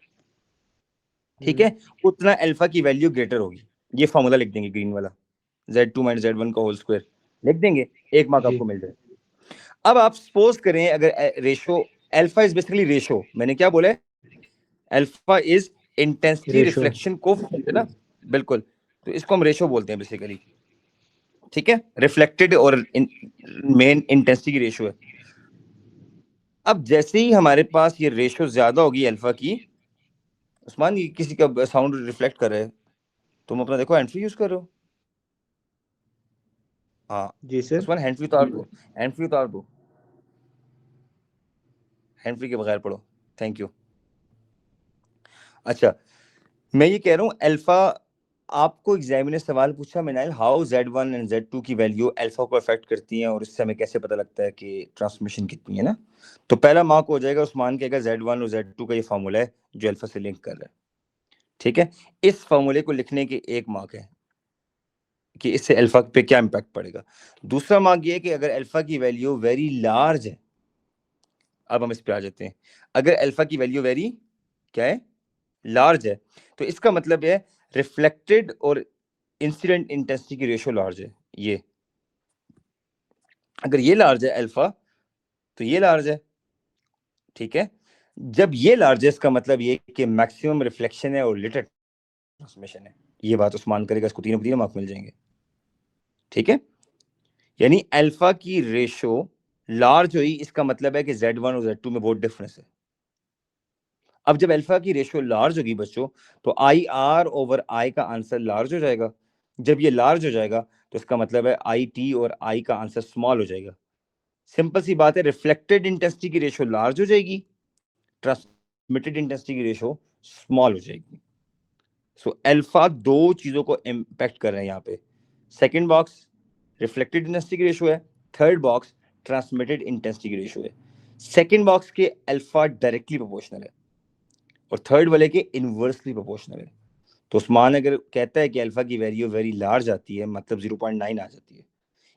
ठीक है, उतना अल्फा की वैल्यू ग्रेटर होगी। ये फॉर्मूला लिख देंगे ग्रीन वाला, Z2 - Z1 का होल स्क्वायर लिख देंगे, 1 मार्क जी आपको मिल जाए। अब आप सपोज करें अगर ratio, alpha is basically ratio, मैंने क्या बोला है? Alpha is intensity Ratio. Reflection coefficient है ना, बिल्कुल, तो इसको हम रेशो बोलते हैं बेसिकली, ठीक है, रिफ्लेक्टेड और मेन इंटेंसिटी की रेशो है। अब जैसे ही हमारे पास ये रेशो ज्यादा होगी अल्फा की, उस्मान ये किसी का साउंड रिफ्लेक्ट कर रहा है, तुम अपना देखो हैंड फ्री यूज कर रहे हो, हाँ जी सर। उस्मान हैंड फ्री उतार दो, हैंड फ्री उतार दो, हैंड फ्री के बगैर पढ़ो, थैंक यू। अच्छा मैं ये कह रहा हूँ अल्फा, आपको एग्जामिनर ने सवाल पूछा मिनाइल, हाउ Z1 एंड Z2 की वैल्यू अल्फा को अफेक्ट करती हैं और इससे हमें कैसे पता लगता है कि ट्रांसमिशन कितनी है ना, तो पहला मार्क हो जाएगा, उस्मान कहेगा Z1 और Z2 का ये फार्मूला है जो अल्फा से लिंक कर रहा है, ठीक है, इस फार्मूले को लिखने के एक मार्क है कि इससे अल्फा पे क्या इंपैक्ट पड़ेगा। दूसरा मार्क ये है कि अगर अल्फा की वैल्यू वेरी लार्ज है, अब हम इस पे आ जाते हैं, अगर अल्फा की वैल्यू वेरी क्या है, लार्ज है, तो इसका मतलब है रिफ्लेक्टेड और इंसिडेंट इंटेंसिटी की रेशियो लार्ज है, ये अगर ये लार्ज है अल्फा तो ये लार्ज है, ठीक है, जब ये लार्ज है इसका मतलब ये कि मैक्सिमम रिफ्लेक्शन है और लिटिल ट्रांसमिशन है, ये बात उस्मान करेगा, इसको तीनों मार्क मिल जाएंगे, ठीक है, यानी अल्फा की रेशियो लार्ज हुई इसका मतलब है कि Z1 और Z2 में बहुत डिफरेंस है। अब जब अल्फा की रेशियो लार्ज होगी बच्चों, तो IR/I का आंसर लार्ज हो जाएगा, जब ये लार्ज हो जाएगा तो इसका मतलब है IT और I का आंसर स्मॉल हो जाएगा। सिंपल सी बात है, रिफ्लेक्टेड इंटेंसिटी की रेशियो लार्ज हो जाएगी, ट्रांसमिटेड इंटेंसिटी की रेशियो स्मॉल हो जाएगी। सो अल्फा दो चीजों को इंपैक्ट कर रहे हैं यहाँ पे, सेकंड बॉक्स रिफ्लेक्टेड इंटेंसिटी की रेशियो है, थर्ड बॉक्स ट्रांसमिटेड इंटेंसिटी की रेशियो है। सेकंड बॉक्स के अल्फा डायरेक्टली प्रोपोर्शनल है और थर्ड वाले के इनवर्सली प्रोपोर्शनल है। तो उस्मान अगर कहता है कि अल्फा की वैल्यू वेरी लार्ज आती है, मतलब 0.9 आ जाती है,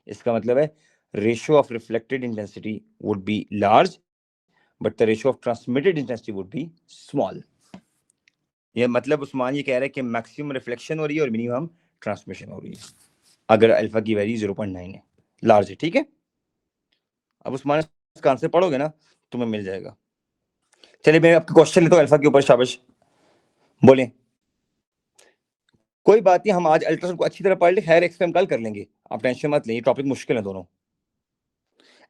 इसका मतलब है ratio of reflected intensity would be large but the ratio of transmitted intensity would be small. ये मतलब उस्मान ये कह रहा है कि मैक्सिमम रिफ्लेक्शन हो रही है और मिनिमम ट्रांसमिशन हो रही है अगर अल्फा की वैल्यू 0.9 है, लार्ज है, ठीक है। अब उस्मान इसका आंसर पढ़ोगे ना तुम्हें मिल जाएगा। चलिए मैं आपका क्वेश्चन लेता हूँ अल्फा के ऊपर, शाबाश बोले। कोई बात नहीं, हम आज अल्ट्रासाउंड को अच्छी तरह पढ़ ले, खैर एक्सपेरिमेंट कल कर लेंगे, आप टेंशन मत लें, टॉपिक मुश्किल है दोनों।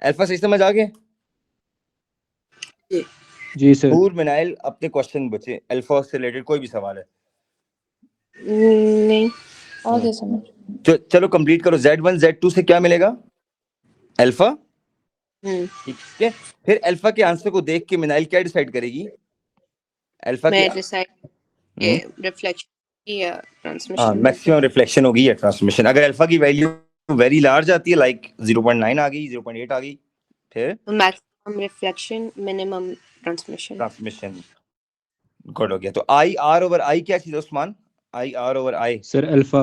अल्फा सही समझ आ गए? जी सर। पूर्व मिनाइल अपने क्वेश्चन बचे, अल्फा से रिलेटेड कोई भी सवाल है? नहीं आगे समझ। चलो कंप्लीट करो। Z1 Z2 से क्या मिलेगा? अल्फा, ठीक है। फिर अल्फा के आंसर को देख के मिनाइल क्या डिसाइड करेगी? अल्फा मैं के डिसाइड ये रिफ्लेक्शन या ट्रांसमिशन, हाँ मैक्सिमम रिफ्लेक्शन होगी या ट्रांसमिशन। अगर अल्फा की वैल्यू वेरी लार्ज आती है, लाइक 0.9 आ गई, 0.8 आ गई, फिर maximum reflection minimum transmission. Good हो गया। तो IR/I क्या चीज है Usman? IR/I sir alpha.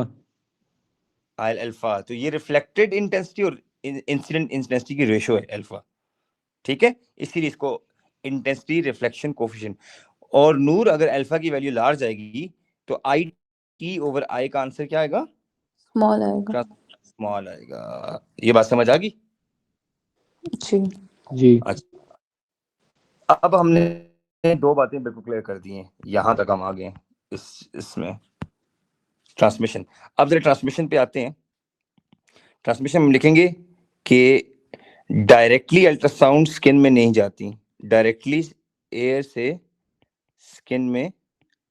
Alpha, तो ये रिफ्लेक्टेड इंटेंसिटी और इंसिडेंट इंटेंसिटी की रेशियो है अल्फा, ठीक है, इसीलिए इसको इंटेंसिटी रिफ्लेक्शन कोफिशिएंट। और नूर अगर अल्फा की वैल्यू लार्ज आएगी तो IT/I का आंसर क्या आएगा? स्मॉल आएगा। स्मॉल आएगा। ये बात समझ आ गई? जी जी। अच्छा अब हमने दो बातें बिल्कुल क्लियर कर दी हैं, यहां तक हम आ गए इसमें ट्रांसमिशन। अब जरा ट्रांसमिशन पे आते हैं। ट्रांसमिशन में लिखेंगे कि डायरेक्टली अल्ट्रासाउंड स्किन में नहीं जाती, डायरेक्टली एयर से स्किन में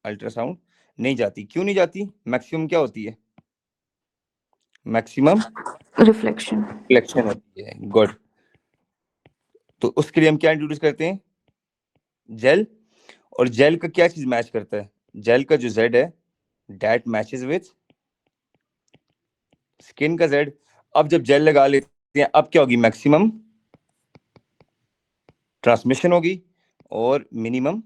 अल्ट्रासाउंड नहीं जाती। क्यों नहीं जाती? मैक्सिमम क्या होती है? Maximum reflection. रिफ्लेक्शन होती है, गुड। तो उसके लिए हम क्या इंट्रोड्यूस करते हैं? जेल। और जेल का क्या चीज मैच करता है? जेल का जो Z है दैट मैचेस विद स्किन का Z। अब जब जेल लगा लेते हैं अब क्या होगी? मैक्सिमम ट्रांसमिशन होगी और मिनिमम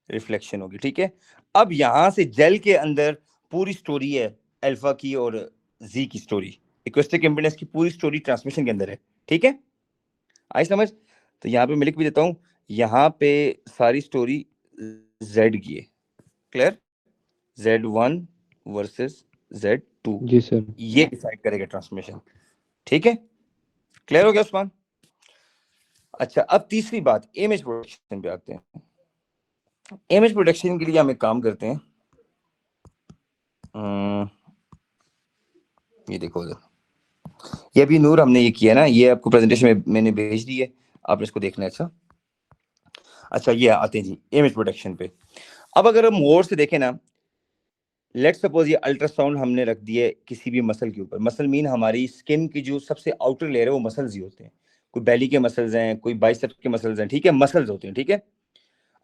रिफ्लेक्शन होगी, ठीक है। अब यहां से जेल के अंदर पूरी स्टोरी है अल्फा की और Z की स्टोरी, इक्विस्टिक इम्पीडेंस की पूरी स्टोरी ट्रांसमिशन के अंदर है, ठीक है। आई समझ? तो यहाँ पे मैं लिख भी देता हूं, यहाँ पे सारी स्टोरी Z की है, क्लियर? Z1 वर्सेस Z2 जी सर। ये डिसाइड करेगा ट्रांसमिशन, ठीक है। क्लियर हो गया उस्मान? अच्छा अब तीसरी बात, इमेज प्रोडक्शन पे आते हैं। इमेज प्रोटेक्शन के लिए हम एक काम करते हैं, ये देखो उधर, ये अभी नूर हमने ये किया ना, ये आपको प्रेजेंटेशन में मैंने भेज दी है, आपने इसको देखना है। अच्छा ये आते हैं जी इमेज प्रोटेक्शन पे। अब अगर हम गौर से देखें ना, लेट्स सपोज ये अल्ट्रासाउंड हमने रख दिया किसी भी मसल के ऊपर। मसल मीन हमारी स्किन की जो सबसे आउटर लेयर है वो मसल्स ही होते हैं, कोई बेली के मसल्स हैं, कोई बाइसेप्स के मसल्स हैं, ठीक है, मसल्स होते हैं, ठीक है।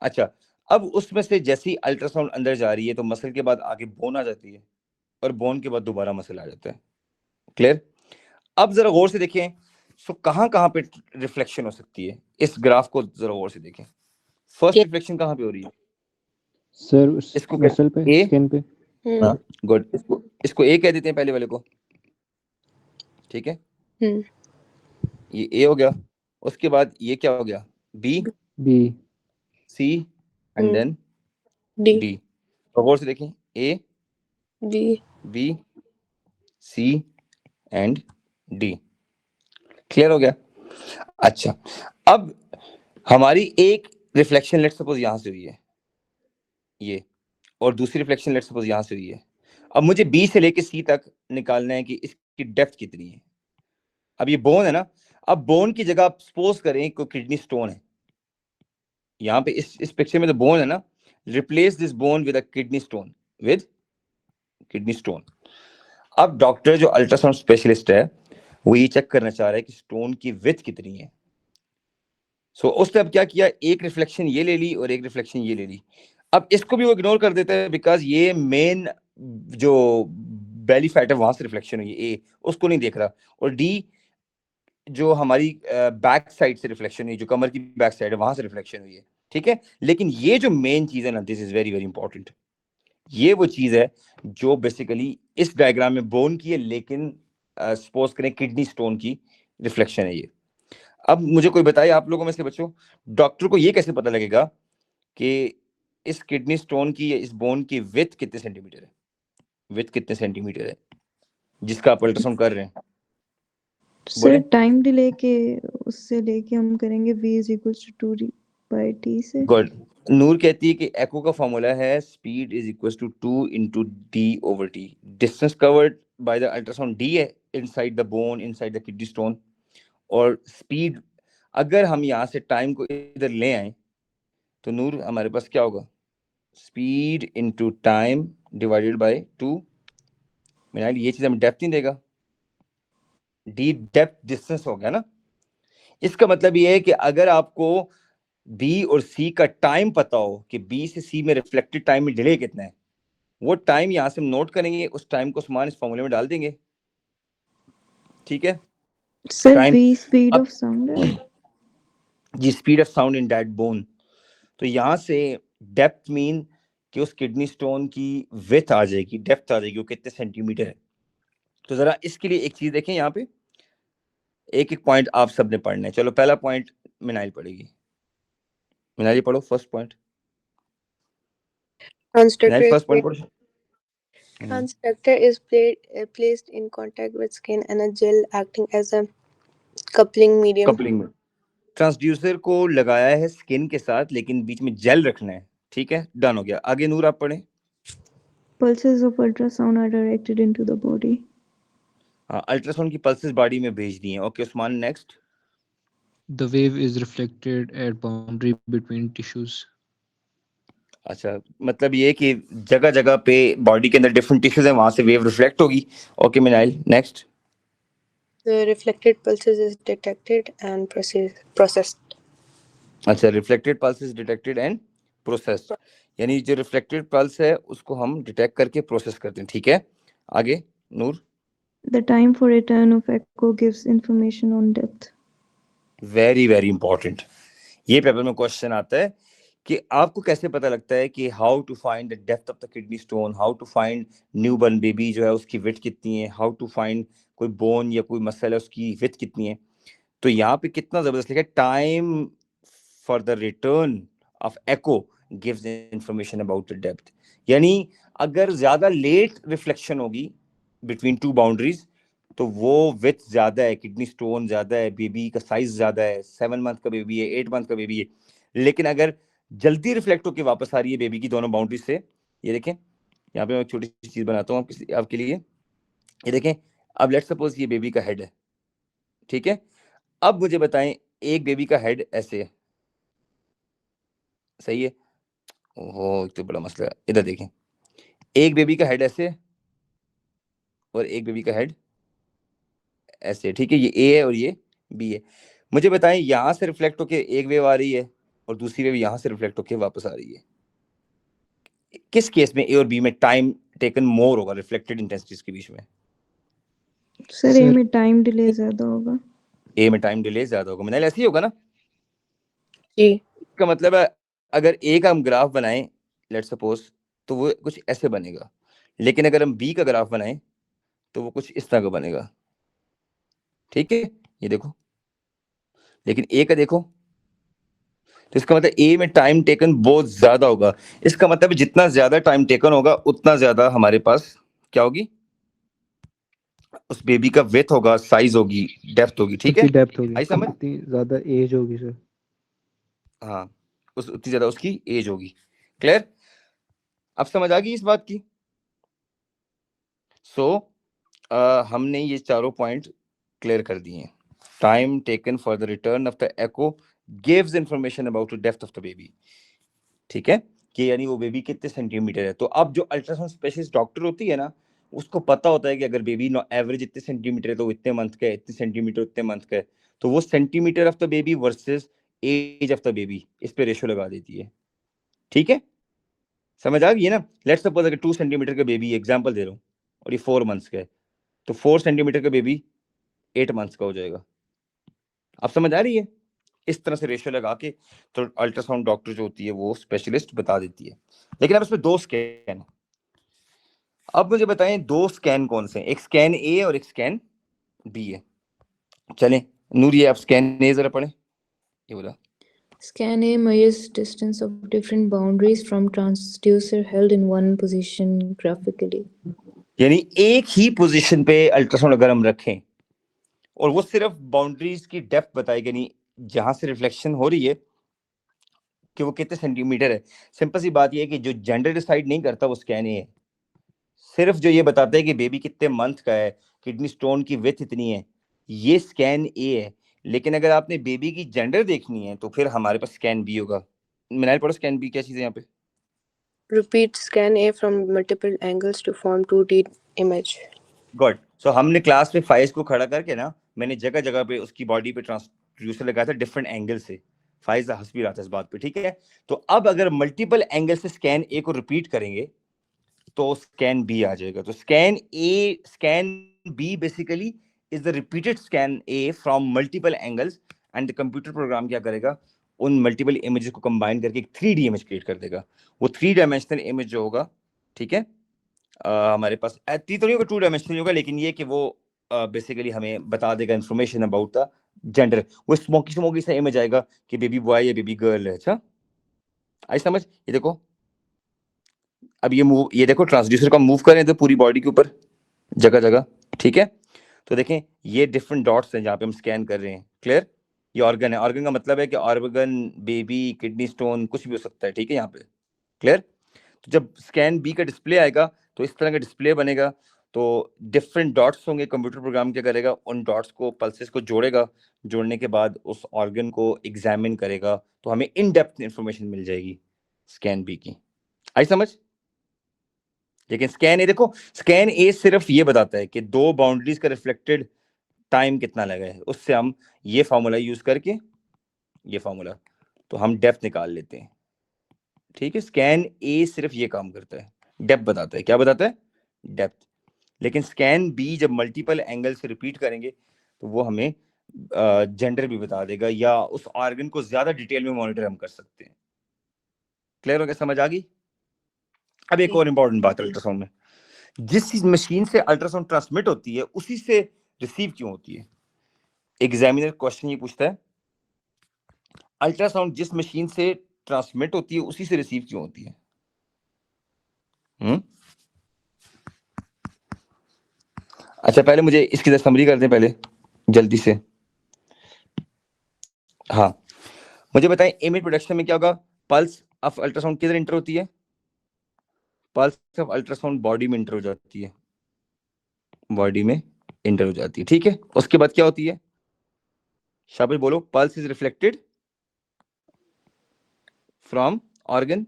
अच्छा, अब उसमें से जैसे ही अल्ट्रासाउंड अंदर जा रही है तो मसल के बाद आगे बोन आ जाती है, और बोन के बाद दोबारा मसल आ जाता है। क्लियर? अब जरा गौर से देखें, सो कहाँ कहाँ पे रिफ्लेक्शन हो सकती है, इस ग्राफ को जरा गौर से देखें। फर्स्ट रिफ्लेक्शन कहाँ पे हो रही है सर इसको मसल पे, ए, स्किन पे। हाँ गुड, इसको ए कह देते हैं पहले वाले को, ठीक है, ये ए हो गया। उसके बाद ये क्या हो गया, B, B, C and then D D. तो गौर से देखें, A, B B, C and D. Clear हो गया? अच्छा, अब हमारी एक रिफ्लेक्शन लेट्स सपोज यहां से हुई है ये, और दूसरी रिफ्लेक्शन लेट्स सपोज यहां से हुई है। अब मुझे बी से लेके सी तक निकालना है कि इसकी डेप्थ कितनी है। अब ये बोन है ना, अब बोन की जगह आप सपोज करें कोई किडनी स्टोन है, यहाँ पे इस पिक्चर में तो बोन है ना, replace this bone with a kidney stone, with kidney stone. अब डॉक्टर जो अल्ट्रासाउंड स्पेशलिस्ट है वो ये चेक करना चाह रहा है कि स्टोन की विड्थ कितनी है। सो उसने अब क्या किया, एक रिफ्लेक्शन ये ले ली और एक रिफ्लेक्शन ये ले ली। अब इसको भी वो इग्नोर कर देता है बिकॉज ये मेन जो बेली फैट है वहां से रिफ्लेक्शन हुई है, ए उसको नहीं देख रहा, और डी जो हमारी बैक साइड से रिफ्लेक्शन हुई, जो कमर की बैक साइड है वहां से रिफ्लेक्शन हुई है, ठीक है। लेकिन ये जो मेन चीज है ना, this is very very important, ये वो चीज है जो बेसिकली इस डायग्राम में बोन की है, लेकिन सपोज करें किडनी स्टोन की रिफ्लेक्शन है ये। अब मुझे कोई बताए आप लोगों में से बच्चों, डॉक्टर को ये कैसे पता लगेगा कि इस किडनी स्टोन की या इस बोन की विड्थ कितने सेंटीमीटर है, विड्थ कितने सेंटीमीटर है जिसका आप अल्ट्रासाउंड कर रहे हैं? सर बोले टाइम डिले के उससे लेके हम करेंगे v is equals to 2t से। गुड। नूर कहती है कि एको का फॉर्मूला है speed is equal to 2 into D over T. Distance covered by the ultrasound D है inside the bone, inside the kidney stone, और स्पीड अगर हम यहाँ से टाइम को इधर ले आए तो नूर हमारे पास क्या होगा, speed into time divided by 2। मिनाइल ये चीज हमें डेप्थ नहीं देगा, डी डेप्थ डिस्टेंस हो गया ना। इसका मतलब ये है कि अगर आपको बी और सी का टाइम पता हो कि बी से सी में रिफ्लेक्टेड टाइम में डिले कितना है, वो टाइम यहां से हम नोट करेंगे, उस टाइम को समान इस फॉर्मूले में डाल देंगे, ठीक है। सर टाइम v स्पीड अब ऑफ साउंड है। जी speed of sound in that bone, तो यहां से डेप्थ मीन कि उस किडनी स्टोन की विड्थ आ जाएगी, डेप्थ आ जाएगी, वो कितने सेंटीमीटर है। तो जरा इसके लिए एक चीज देखें, यहाँ पे एक एक पॉइंट आप सबने पढ़ना है। चलो पहला पॉइंट मिनाइल पढ़ेगी, मिनाइल पढ़ो फर्स्ट पॉइंट, मिनाइल फर्स्ट पॉइंट पढ़ो। Transducer is placed in contact with skin and a gel acting as a coupling medium. Coupling में ट्रांसड्यूसर को लगाया है स्किन के साथ, लेकिन बीच में जेल रखना है, ठीक है, डन हो गया। आगे नूर आप पढ़े। Pulses of ultrasound are directed into the body. हाँ, अल्ट्रासाउंड की पल्सेस बॉडी में भेज दी हैं। Okay Usman, next. The wave is reflected at boundary between tissues. अच्छा, मतलब ये कि जगह जगह पे बॉडी के अंदर डिफरेंट टिश्यूज हैं, वहां से वेव रिफ्लेक्ट होगी। Okay Minail, next. The reflected pulses is detected and processed. अच्छा, reflected pulse is detected and processed, यानी जो रिफ्लेक्टेड पल्स है उसको हम डिटेक्ट करके प्रोसेस करते हैं, ठीक है। आगे नूर। The time for return of echo gives information on depth. Very very important, ये पेपर में क्वेश्चन आता है कि आपको कैसे पता लगता है कि how to find the depth of the kidney stone, how to find newborn baby जो है उसकी विड्थ कितनी है, हाउ टू फाइंड कोई बोन या कोई मसल है उसकी विड्थ कितनी है। तो यहाँ पे कितना जबरदस्त लिखा है, time for the return of echo gives information about the depth. यानी अगर ज्यादा लेट रिफ्लेक्शन होगी बिटवीन टू बाउंड्रीज तो वो विड्थ ज्यादा है, किडनी स्टोन ज्यादा है, बेबी का साइज ज्यादा है, 7 मंथ का बेबी है, 8 मंथ का बेबी है। लेकिन अगर जल्दी रिफ्लेक्ट होकर वापस आ रही है बेबी की दोनों बाउंड्री से। ये देखें, यहाँ पे मैं एक छोटी सी चीज बनाता हूँ आपके लिए। ये देखें, अब लेट्स सपोज ये बेबी का हेड है, ठीक है। अब मुझे बताएं, एक बेबी का हेड ऐसे है, सही है। ओहो, तो बड़ा मसला है। इधर देखें, एक बेबी का हेड ऐसे और एक बेबी का हेड ऐसे, ठीक है। ये ए है और ये बी है। मुझे बताएं, यहां से रिफ्लेक्ट होके एक वेव आ रही है और दूसरी वेव यहां से रिफ्लेक्ट होके वापस आ रही है। किस केस में ए और बी में टाइम टेकन मोर होगा रिफ्लेक्टेड इंटेंसिटीज के बीच में? सर ए सर में टाइम डिले ज्यादा होगा। ए में टाइम डिले ज्यादा होगा। मैंने ऐसे ही होगा ना। जी इसका मतलब है अगर ए का हम ग्राफ बनाएं लेट्स सपोज, तो वो कुछ ऐसे बनेगा, लेकिन अगर हम बी का ग्राफ बनाएं तो वो कुछ इस तरह का बनेगा, ठीक है। ये देखो, लेकिन ए का देखो, तो इसका मतलब ए में टाइम टेकन बहुत ज्यादा होगा। इसका मतलब जितना ज्यादा टाइम टेकन होगा उतना ज्यादा हमारे पास क्या होगी, उस बेबी का विड्थ होगा, साइज होगी, डेप्थ होगी, ठीक है। उतनी डेप्थ होगी, आई समझ? उतनी ज्यादा एज होगी सर। हाँ, उतनी ज्यादा उसकी एज होगी। क्लियर? अब समझ आ गई इस बात की? सो हमने ये चारों पॉइंट क्लियर कर दिए। Time taken for the return of the echo gives information about the depth of the baby, ठीक है, कि यानी वो बेबी कितने सेंटीमीटर है। तो अब जो अल्ट्रासाउंड स्पेशलिस्ट डॉक्टर होती है ना, उसको पता होता है कि अगर बेबी एवरेज इतने सेंटीमीटर है तो वो इतने मंथ का है, इतने सेंटीमीटर उतने मंथ का है, तो वो centimetre of the baby versus age of the baby, इस पे रेशो लगा देती है, ठीक है। समझ आ गई है ना? लेट्स सपोज अगर 2 सेंटीमीटर का बेबी, एग्जांपल दे रहा हूँ, और ये 4 मंथ्स का है, तो 4 सेंटीमीटर का बेबी 8 मंथ्स का हो जाएगा। अब समझ आ रही है? इस तरह से रेशियो लगा के तो अल्ट्रासाउंड डॉक्टर जो होती है वो स्पेशलिस्ट बता देती है। लेकिन अब इसमें 2 स्कैन है। अब मुझे बताएं 2 स्कैन कौन से हैं? एक स्कैन ए और एक स्कैन बी है। चलें नूर, ये आप स्कैन ए जरा पढ़ें। ये बोला, Scan A measures distance of different boundaries from transducer held in one position graphically. यानी एक ही पोजीशन पे अल्ट्रासाउंड अगर हम रखें और वो सिर्फ बाउंड्रीज की डेप्थ बताएगी, यानी जहां से रिफ्लेक्शन हो रही है कि वो कितने सेंटीमीटर है। सिंपल सी बात ये है कि जो जेंडर डिसाइड नहीं करता वो स्कैन ए है। सिर्फ जो ये बताता है कि बेबी कितने मंथ का है, किडनी स्टोन की विड्थ इतनी है, ये स्कैन ए है। लेकिन अगर आपने बेबी की जेंडर देखनी है तो फिर हमारे पास स्कैन बी होगा। मिनाइल पढ़ो, स्कैन बी क्या चीज है यहाँ पे? repeat scan A from multiple angles to form 2D image. Good. So हमने क्लास में फाइज को खड़ा करके ना, मैंने जगह जगह पे उसकी बॉडी पे ट्रांसड्यूसर लगाया था डिफरेंट एंगल से। फाइज हंस भी रहा था इस बात पे, ठीक है। तो अब अगर मल्टीपल एंगल से स्कैन ए को रिपीट करेंगे तो स्कैन बी आ जाएगा। तो scan B basically is the repeated scan A from multiple angles, and the computer program क्या करेगा, उन मल्टीपल इमेजेस को कंबाइन करके एक 3D इमेज क्रिएट कर देगा। वो 3 डायमेंशनल इमेज जो होगा, ठीक है, हमारे पास 3 तो नहीं होगा, 2 डायमेंशनल होगा, लेकिन ये कि वो बेसिकली हमें बता देगा इंफॉर्मेशन अबाउट द जेंडर। वो स्मोकी सा इमेज आएगा कि बेबी बॉय या बेबी गर्ल है। अच्छा, आई समझ? ये देखो, अब ये देखो ट्रांसड्यूसर को मूव करें तो पूरी बॉडी के ऊपर जगह जगह, ठीक है। तो देखें ये डिफरेंट डॉट्स हैं जहाँ पे हम स्कैन कर रहे हैं। क्लियर? ये ऑर्गन है। ऑर्गन का मतलब है कि ऑर्गन, बेबी, किडनी स्टोन, कुछ भी हो सकता है, ठीक है यहाँ पे। क्लियर? तो जब स्कैन बी का डिस्प्ले आएगा तो इस तरह का डिस्प्ले बनेगा। तो डिफरेंट डॉट्स होंगे, कंप्यूटर प्रोग्राम क्या करेगा, उन डॉट्स को, पल्सेस को जोड़ेगा, जोड़ने के बाद उस ऑर्गन को एग्जामिन करेगा, तो हमें इन डेप्थ इंफॉर्मेशन मिल जाएगी स्कैन बी की। आई समझ? लेकिन स्कैन ए देखो, स्कैन ए सिर्फ ये बताता है कि 2 बाउंड्रीज का रिफ्लेक्टेड टाइम कितना लगा है। उससे हम ये फॉर्मूला यूज करके, ये फॉर्मूला, तो हम डेप्थ निकाल लेते हैं, ठीक है। स्कैन ए सिर्फ ये काम करता है, डेप्थ बताता है। क्या बताता है? डेप्थ। लेकिन स्कैन बी जब मल्टीपल एंगल से रिपीट करेंगे तो वो हमें जेंडर भी बता देगा, या उस ऑर्गन को ज्यादा डिटेल में मॉनिटर हम कर सकते हैं। क्लियर हो गया? समझ आ गई? अब एक और इंपॉर्टेंट बात अल्ट्रासाउंड में, जिस मशीन से अल्ट्रासाउंड ट्रांसमिट होती है उसी से रिसीव क्यों होती है? एग्जामिनर क्वेश्चन ये पूछता है, अल्ट्रासाउंड जिस मशीन से ट्रांसमिट होती है उसी से रिसीव क्यों होती है? अच्छा, पहले मुझे इसकी समरी कर दें पहले जल्दी से। हाँ, मुझे बताएं इमेज प्रोडक्शन में क्या होगा? पल्स ऑफ अल्ट्रासाउंड किधर इंटर होती है? पल्स ऑफ अल्ट्रासाउंड बॉडी में इंटर हो जाती है, बॉडी में इंटर हो जाती है, ठीक है। उसके बाद क्या होती है? शाबाश बोलो। Pulse is reflected from organ,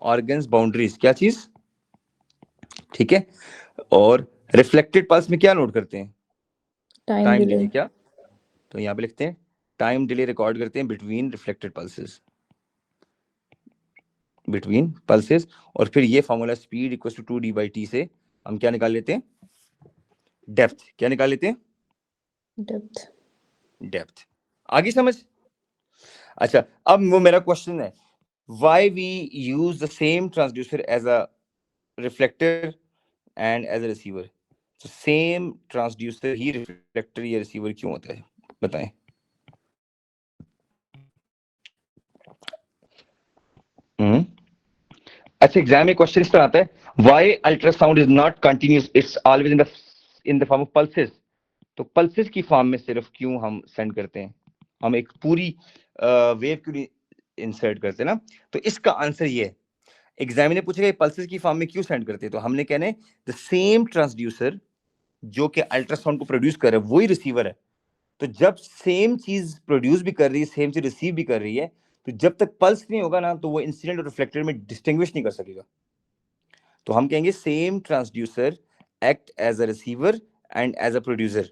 organs boundaries, क्या चीज? ठीक है। और रिफ्लेक्टेड पल्स में क्या नोट करते हैं? Time time delay. डिले। क्या? तो यहाँ पे लिखते हैं टाइम डिले रिकॉर्ड करते हैं between reflected pulses, between pulses. और फिर ये formula speed equal to 2d/t से हम क्या निकाल लेते हैं? डेप्थ। क्या निकाल लेते हैं? डेप्थ। डेप्थ। आगे समझ? अच्छा, अब वो मेरा क्वेश्चन है, why we use the same transducer as a reflector and as a receiver? तो सेम ट्रांसड्यूसर ही रिफ्लेक्टर या रिसीवर क्यों होता है, बताएं। अच्छा, एग्जाम में क्वेश्चन इस तरह आता है, why ultrasound is not continuous, it's always in the form of pulses. तो पल्सेस की फॉर्म में सिर्फ क्यों हम सेंड करते हैं, हम एक पूरी वेव क्यों इंसर्ट करते हैं ना? तो इसका आंसर ये है, एग्जाम ने पूछेगा पल्सेस की फॉर्म में क्यों सेंड करते हैं, तो हमने कहना है द सेम ट्रांसड्यूसर जो कि अल्ट्रासाउंड को प्रोड्यूस कर रहा है वही रिसीवर है। तो जब सेम चीज प्रोड्यूस भी कर रही है, सेम चीज रिसीव भी कर रही है, तो जब तक पल्स नहीं होगा ना, तो वो इंसिडेंट और रिफ्लेक्टेड में डिस्टिंग्विश नहीं कर सकेगा। तो हम कहेंगे same transducer act as a receiver and as a producer,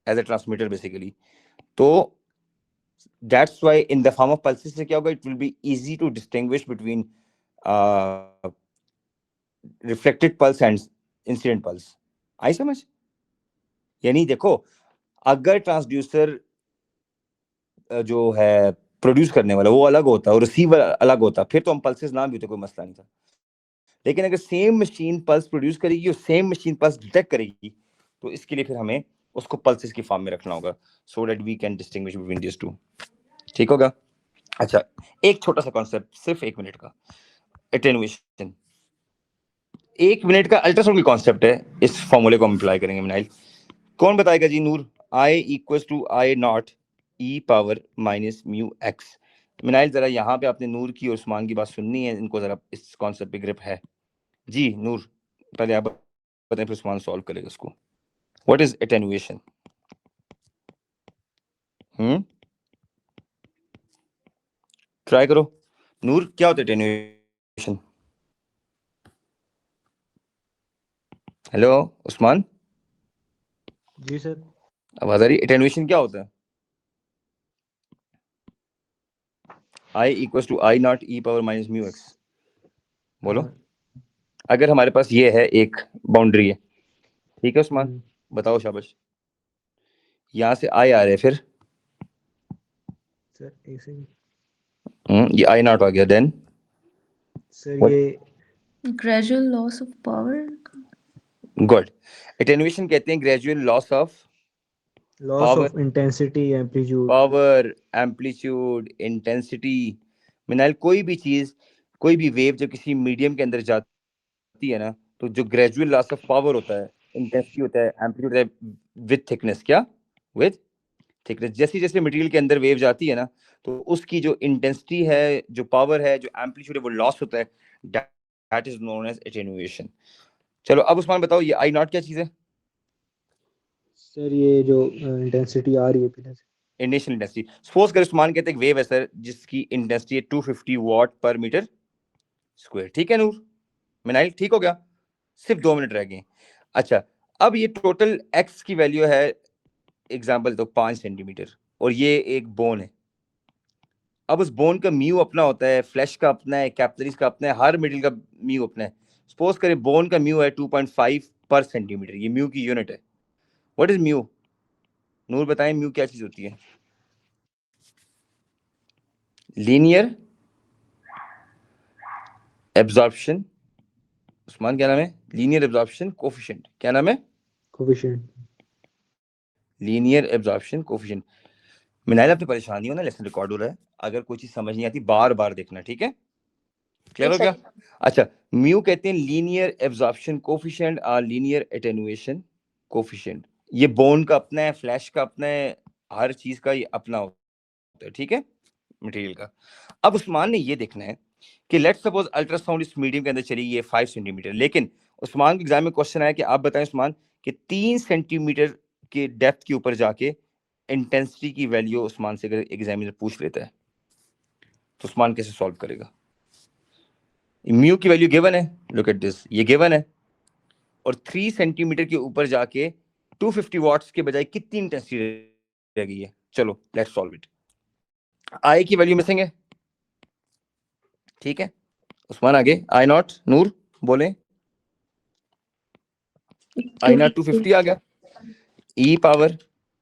as a transmitter basically. तो that's why in the form of pulses से क्या होगा, it will be easy to distinguish between reflected pulse and incident pulse. आई समझ? यानी देखो, अगर ट्रांसड्यूसर जो है प्रोड्यूस करने वाला वो अलग होता और रिसीवर अलग होता, फिर तो हम पल्सेस ना भी होते, कोई मसला नहीं था। लेकिन अगर सेम मशीन पल्स प्रोड्यूस करेगी और सेम मशीन पल्स डिटेक्ट करेगी, तो इसके लिए फिर हमें उसको पल्सेस की फॉर्म में रखना होगा, so that we can distinguish between this two. ठीक होगा? अच्छा, एक छोटा सा कॉन्सेप्ट, सिर्फ 1 मिनट का, एटेन्युएशन। 1 मिनट का अल्ट्रासाउंड की कॉन्सेप्ट है, इस फॉर्मूले को हम अप्लाई करेंगे। मिनाइल कौन बताएगा जी? Noor. I equal to I not e power minus mu x. Minail जरा यहाँ पे आपने नूर की और उस्मान की बात सुननी है, इनको जरा इस कॉन्सेप्ट पे ग्रिप है जी। नूर पहले आप बताएं, फिर उस्मान सॉल्व करेगा इसको। What is attenuation? ट्राई करो। नूर, क्या होता है एटेन्युएशन? हेलो उस्मान, जी सर। आवाज आ रही? एटेन्युएशन क्या होता है? I equal to I not e power minus mu x. बोलो। अगर हमारे पास ये है एक बाउंड्री है, ठीक है उस्मान, बताओ शाबाश। यहाँ से आई आ रहे, फिर सर ऐसे ही ये आई नॉट आ गया, देन सर What? ये gradual loss of power. Good. Attenuation कहते हैं gradual loss of loss power, of intensity amplitude. Power, amplitude, intensity. Minail कोई भी चीज, कोई भी वेव जब किसी मीडियम के अंदर जाती है ना, तो जो ग्रेजुअल लॉस ऑफ पावर होता है, इंटेंसिटी होता है, एम्पलीट्यूड होता है, विद थिकनेस। क्या? With thickness. जैसे जैसे मटेरियल के अंदर वेव जाती है ना, तो उसकी जो इंटेंसिटी है, जो पावर है, जो एम्पलीट्यूड है, वो लॉस होता है। That is known as attenuation. चलो अब उस्मान बताओ, ये आई नॉट क्या चीज है? सर ये जो इंटेंसिटी आ रही है पीछे से। Initial intensity. सपोज करें उस्मान कहते हैं वेव है सर जिसकी इंटेंसिटी है 250 वॉट पर मीटर स्क्वायर। ठीक है नूर? मिनाइल ठीक हो गया? सिर्फ 2 मिनट रह गए। अच्छा, अब ये टोटल एक्स की वैल्यू है, एग्जाम्पल तो 5 सेंटीमीटर, और ये एक बोन है। अब उस बोन का म्यू अपना होता है, फ्लैश का अपना है, कैपिलरीज का अपना है, हर मिडिल का म्यू अपना है। सपोज करें बोन का म्यू है 2.5 पर सेंटीमीटर, ये म्यू की यूनिट है। What is mu? नूर बताएं, म्यू क्या चीज होती है? Linear absorption. उस्मान क्या नाम है? Linear absorption coefficient. क्या नाम है? Coefficient. Linear absorption coefficient. Minail आपने परेशान नहीं होना, लेसन रिकॉर्ड हो रहा है, अगर कोई चीज समझ नहीं आती बार बार देखना, ठीक है? क्लियर हो गया? अच्छा, म्यू कहते हैं लीनियर एब्जॉर्प्शन कोफिशिएंट और लीनियर एटेन्युएशन कोफिशिएंट। ये बोन का अपना है, फ्लैश का अपना है, हर चीज का ये अपना होता है, ठीक है? मटेरियल का। अब उस्मान ने ये देखना है कि लेट्स सपोज अल्ट्रासाउंड इस मीडियम के अंदर चली गई है 5 सेंटीमीटर, लेकिन उस्मान के एग्जाम में क्वेश्चन आया कि आप बताएं उस्मान कि 3 सेंटीमीटर के डेप्थ के ऊपर जाके इंटेंसिटी की वैल्यू उस्मान से अगर एग्जामिनर पूछ लेता है तो उस्मान कैसे सॉल्व करेगा? म्यू की वैल्यू गिवन है, लुक एट दिस, ये गिवन है, और 3 सेंटीमीटर के ऊपर जाके 250 वॉट्स के बजाय कितनी इंटेंसिटी रह गई है? चलो लेट्स सॉल्व इट। आई की वैल्यू मिसिंग है, ठीक है उस्मान आगे, आई नॉट, नूर बोले, आई नॉट 250 आ गया, ई पावर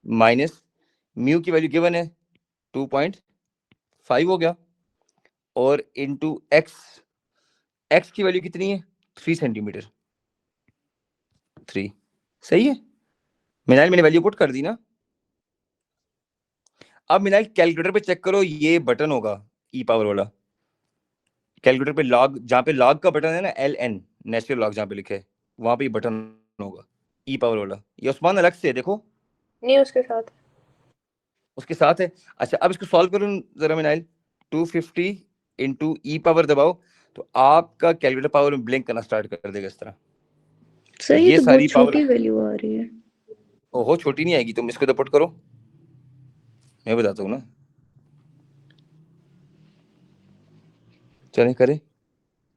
माइनस म्यू की वैल्यू गिवन है 2.5 हो गया, और इनटू एक्स, एक्स की वैल्यू कितनी है 3 सेंटीमीटर, 3, सही है मिनाइल, मैंने वैल्यू पुट कर दी ना। अब मिनाइल कैलकुलेटर पे चेक करो, ये बटन होगा ई पावर वाला, कैलकुलेटर पे लॉग, जहां पे लॉग का बटन है ना LN नेचुरल लॉग जहां पे लिखे है वहां पे बटन होगा ई पावर वाला। ये उस्मान अलग से है, देखो नहीं उसके साथ उसके साथ है। अच्छा अब इसको सॉल्व करूं जरा मिनाइल, 250 इंटू ई पावर दबाओ तो आपका कैलकुलेटर पावर में ब्लिंक करना स्टार्ट कर देगा इस तरह। सर ये ये तो सारी बहुत पावर, छोटी वैल्यू आ रही है। ओहो छोटी नहीं आएगी, तुम इसको तो पुट करो, मैं बताता हूँ ना, चलें करें।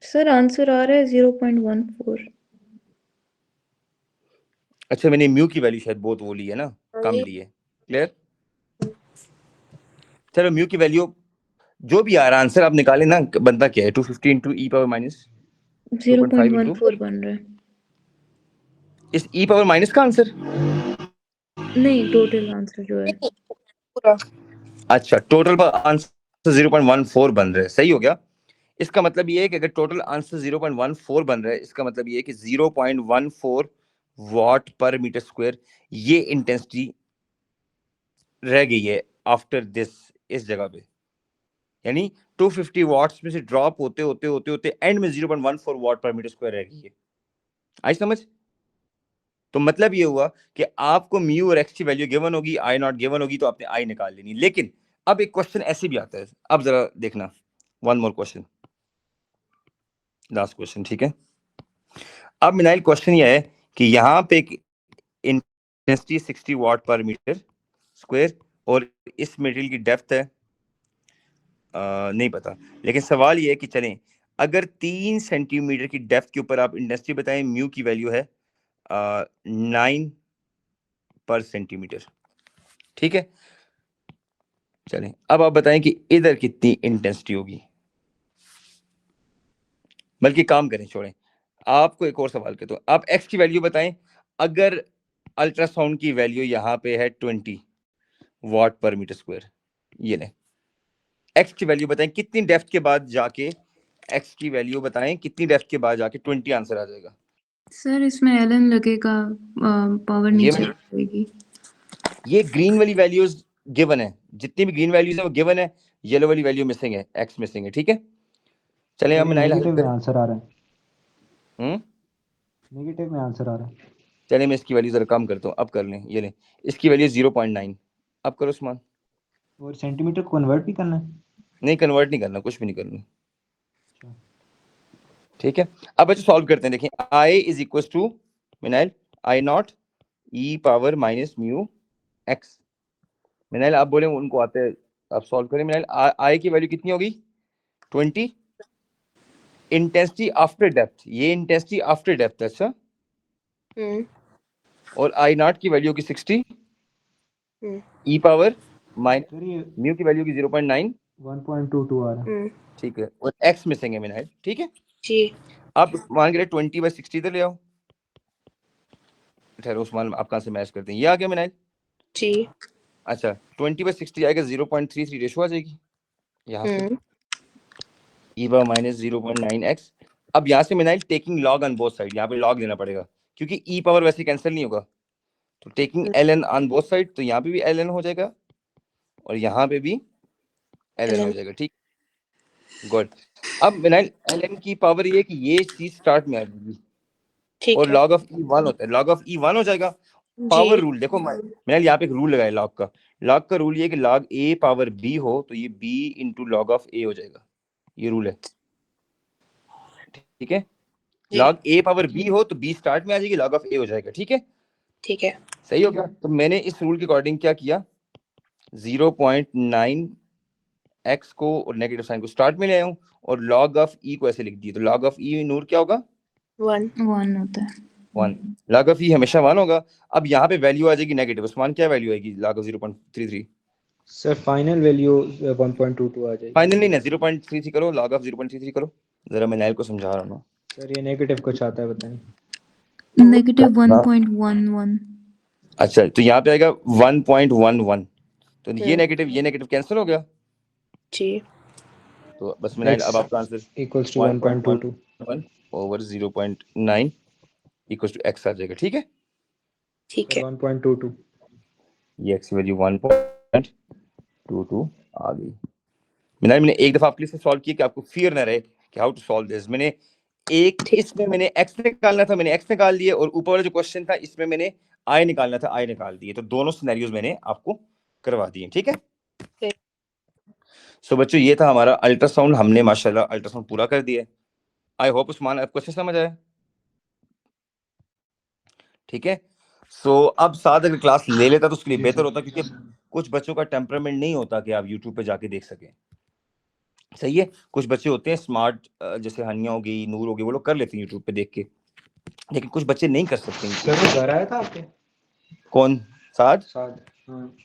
सर आंसर आ रहा है 0.14। अच्छा मैंने म्यू की वैल्यू शायद बहुत वो ली है ना, कम ली है, क्लियर। चलो म्यू की वैल्यू जो भी आ रहा आंसर आप निकालें ना, बनता क्या है 250 इंटू ई पावर माइनस 2.5 इंटू 0.14 बन रहा है। इस ई पावर माइनस का आंसर, नहीं टोटल आंसर जो है। पूरा अच्छा टोटल पर आंसर 0.14 बन रहा है, सही हो गया। इसका मतलब ये है कि अगर टोटल आंसर 0.14 बन रहा है, इसका मतलब ये है कि 0.14 वॉट पर मीटर स्क्वायर ये इंटेंसिटी रह गई है आफ्टर दिस, इस जगह पे, यानी 250 वॉट्स में से ड्रॉप होते होते होते होते एंड में 0.14 वॉट पर मीटर स्क्वायर रह गई है। आई समझ? तो मतलब ये हुआ कि आपको म्यू और एक्स की वैल्यू गिवन होगी, आई नॉट गिवन होगी, तो आपने आई निकाल लेनी। लेकिन अब एक क्वेश्चन ऐसे भी आता है, अब जरा देखना, one more question, last question, ठीक है। अब मिनाइल क्वेश्चन ये है कि यहाँ पे एक इंटेंसिटी 60 वॉट पर मीटर स्क्वायर और इस मटेरियल की डेप्थ है नहीं पता, लेकिन सवाल ये है कि चलें अगर 3 सेंटीमीटर की डेप्थ के ऊपर आप इंटेंसिटी बताएं, म्यू की वैल्यू है 9 पर सेंटीमीटर, ठीक है। चलें अब आप बताएं कि इधर कितनी इंटेंसिटी होगी, बल्कि काम करें छोड़ें, आपको एक और सवाल कहता हूं, आप एक्स की वैल्यू बताएं अगर अल्ट्रासाउंड की वैल्यू यहाँ पे है 20 वॉट पर मीटर स्क्वायर, ये लें एक्स की वैल्यू बताएं कितनी डेप्थ के बाद जाके, एक्स की वैल्यू बताएं कितनी डेप्थ के बाद जाके 20 आंसर आ जाएगा। सर इसमें एलन लगेगा, पावर ये नीचे आएगी। ये ग्रीन वाली वैल्यूज गिवन है, जितनी भी ग्रीन वैल्यूज है वो गिवन है, येलो वाली वैल्यू मिसिंग है, एक्स मिसिंग है, ठीक है। चलें हम नेगेटिव में आंसर आ रहा है, नेगेटिव में आंसर आ रहा है। चलें मैं इसकी वैल्यू जरा कम करता हूँ, अब कर लें, ये लें इसकी वैल्यू 0.9, अब करो उस्मान। और सेंटीमीटर को कन्वर्ट भी करना है? नहीं कन्वर्ट नहीं करना, कुछ भी नहीं करना, ठीक है। अब बच्चों सॉल्व करते हैं, देखिए I is equal to Minail I not e power minus mu x. Minail आप बोले उनको आते हैं, आप सॉल्व करें। मिनाइल आई की वैल्यू कितनी होगी 20, इंटेंसिटी आफ्टर डेप्थ, ये इंटेंसिटी आफ्टर डेप्थ, अच्छा, और आई नॉट की वैल्यू की 60, ई पावर माइनस सर ये म्यू की वैल्यू की 0.9, 1.22 आ रहा है। ठीक है, और एक्स मिसिंग है मिनाइल, ठीक है जी। अब मान के 20/60 इधर ले आओ, ठहरो उस्मान आप कहाँ से मैच करते हैं, ये आ गया मिनाइल जी। अच्छा 20/60 आएगा 0.33 रेशो आ जाएगी यहाँ से, ई पावर माइनस 0.9x। अब यहाँ से Minail taking log on both side, यहाँ पे लॉग लेना पड़ेगा क्योंकि ई पावर वैसे कैंसिल नहीं होगा, तो taking ln on both side, तो यहाँ पे भी ln हो जाएगा और यहाँ पे भी ln हो जाएगा, ठीक, गुड। अब मिनाइल ln की पावर ये कि ये चीज स्टार्ट में आ जाएगी, ठीक और है लॉग ऑफ ई 1 होता है, लॉग ऑफ ई 1 हो जाएगा। पावर रूल देखो मिनाइल यहाँ पे एक रूल लगाए लॉग का, लॉग का रूल ये है कि लॉग a पावर b हो तो ये b into log of a हो जाएगा, ये रूल है, ठीक है। जी लॉग a पावर b हो तो b स्टार्ट में आ जाएगी, लॉग ऑफ a हो जाएगा, ठीक है, ठीक है। सही हो गया। तो मैंने इस रूल के अकॉर्डिंग क्या किया, 0.9 x को और नेगेटिव साइन को स्टार्ट में ले आया हूं और log ऑफ e को ऐसे लिख दिया, तो log ऑफ e नूर क्या होगा, 1 1 होता है। 1, log ऑफ e हमेशा 1 होगा। अब यहाँ पे वैल्यू आ जाएगी नेगेटिव, उस्मान क्या वैल्यू आएगी log of 0.33, sir final value 1.22 आ जाएगी। फाइनल नहीं ना, 0.33 करो, log ऑफ 0.33 करो, जरा मैं नाइल को समझा रहा हूँ। सर ये नेगेटिव कुछ आता है पता नहीं। नेगेटिव 1.11। अच्छा तो यहाँ पे आएगा 1.11, तो ये हम्म। नेगेटिव कैंसिल हो गया, जी तो बस मैं अब आपका answer equals to 1.22। 1.11 over 0.9 equals to x आ जाएगा, ठीक है। ठीक सर है। 1.22। ये x की वैल्यू 1.22 आ गई। मैंने एक दफा आपके लिए सॉल्व किया कि आपको फियर ना रहे कि हाउ टू सॉल्व दिस। मैंने एक ठीक। इसमें मैंने x निकालना था, मैंने x निकाल दिए, और ऊपर वाला जो क्वेश्चन था इसमें मैंने i निकालना था, i निकाल दिए, तो दोनों सिनेरियोज मैंने आपको करवा दिए, ठीक है। ठीक। सो बच्चों ये था हमारा अल्ट्रासाउंड, हमने माशाल्लाह अल्ट्रासाउंड पूरा कर दिया। आई होप उस्मान आपको अच्छे समझ आया, ठीक है। सो अब साथ अगर क्लास ले लेता तो उसके लिए जी बेहतर सर। होता, क्योंकि कुछ बच्चों का टेम्परामेंट नहीं होता कि आप यूट्यूब पे जाके देख सकें, सही है। कुछ बच्चे होते हैं स्मार्ट, जैसे हनिया हो गई, नूर हो गई, वो लोग कर लेते हैं यूट्यूब पे देख के, लेकिन कुछ बच्चे नहीं कर सकते। सर वो घर आया था आपके कौन साथ? साथ? हाँ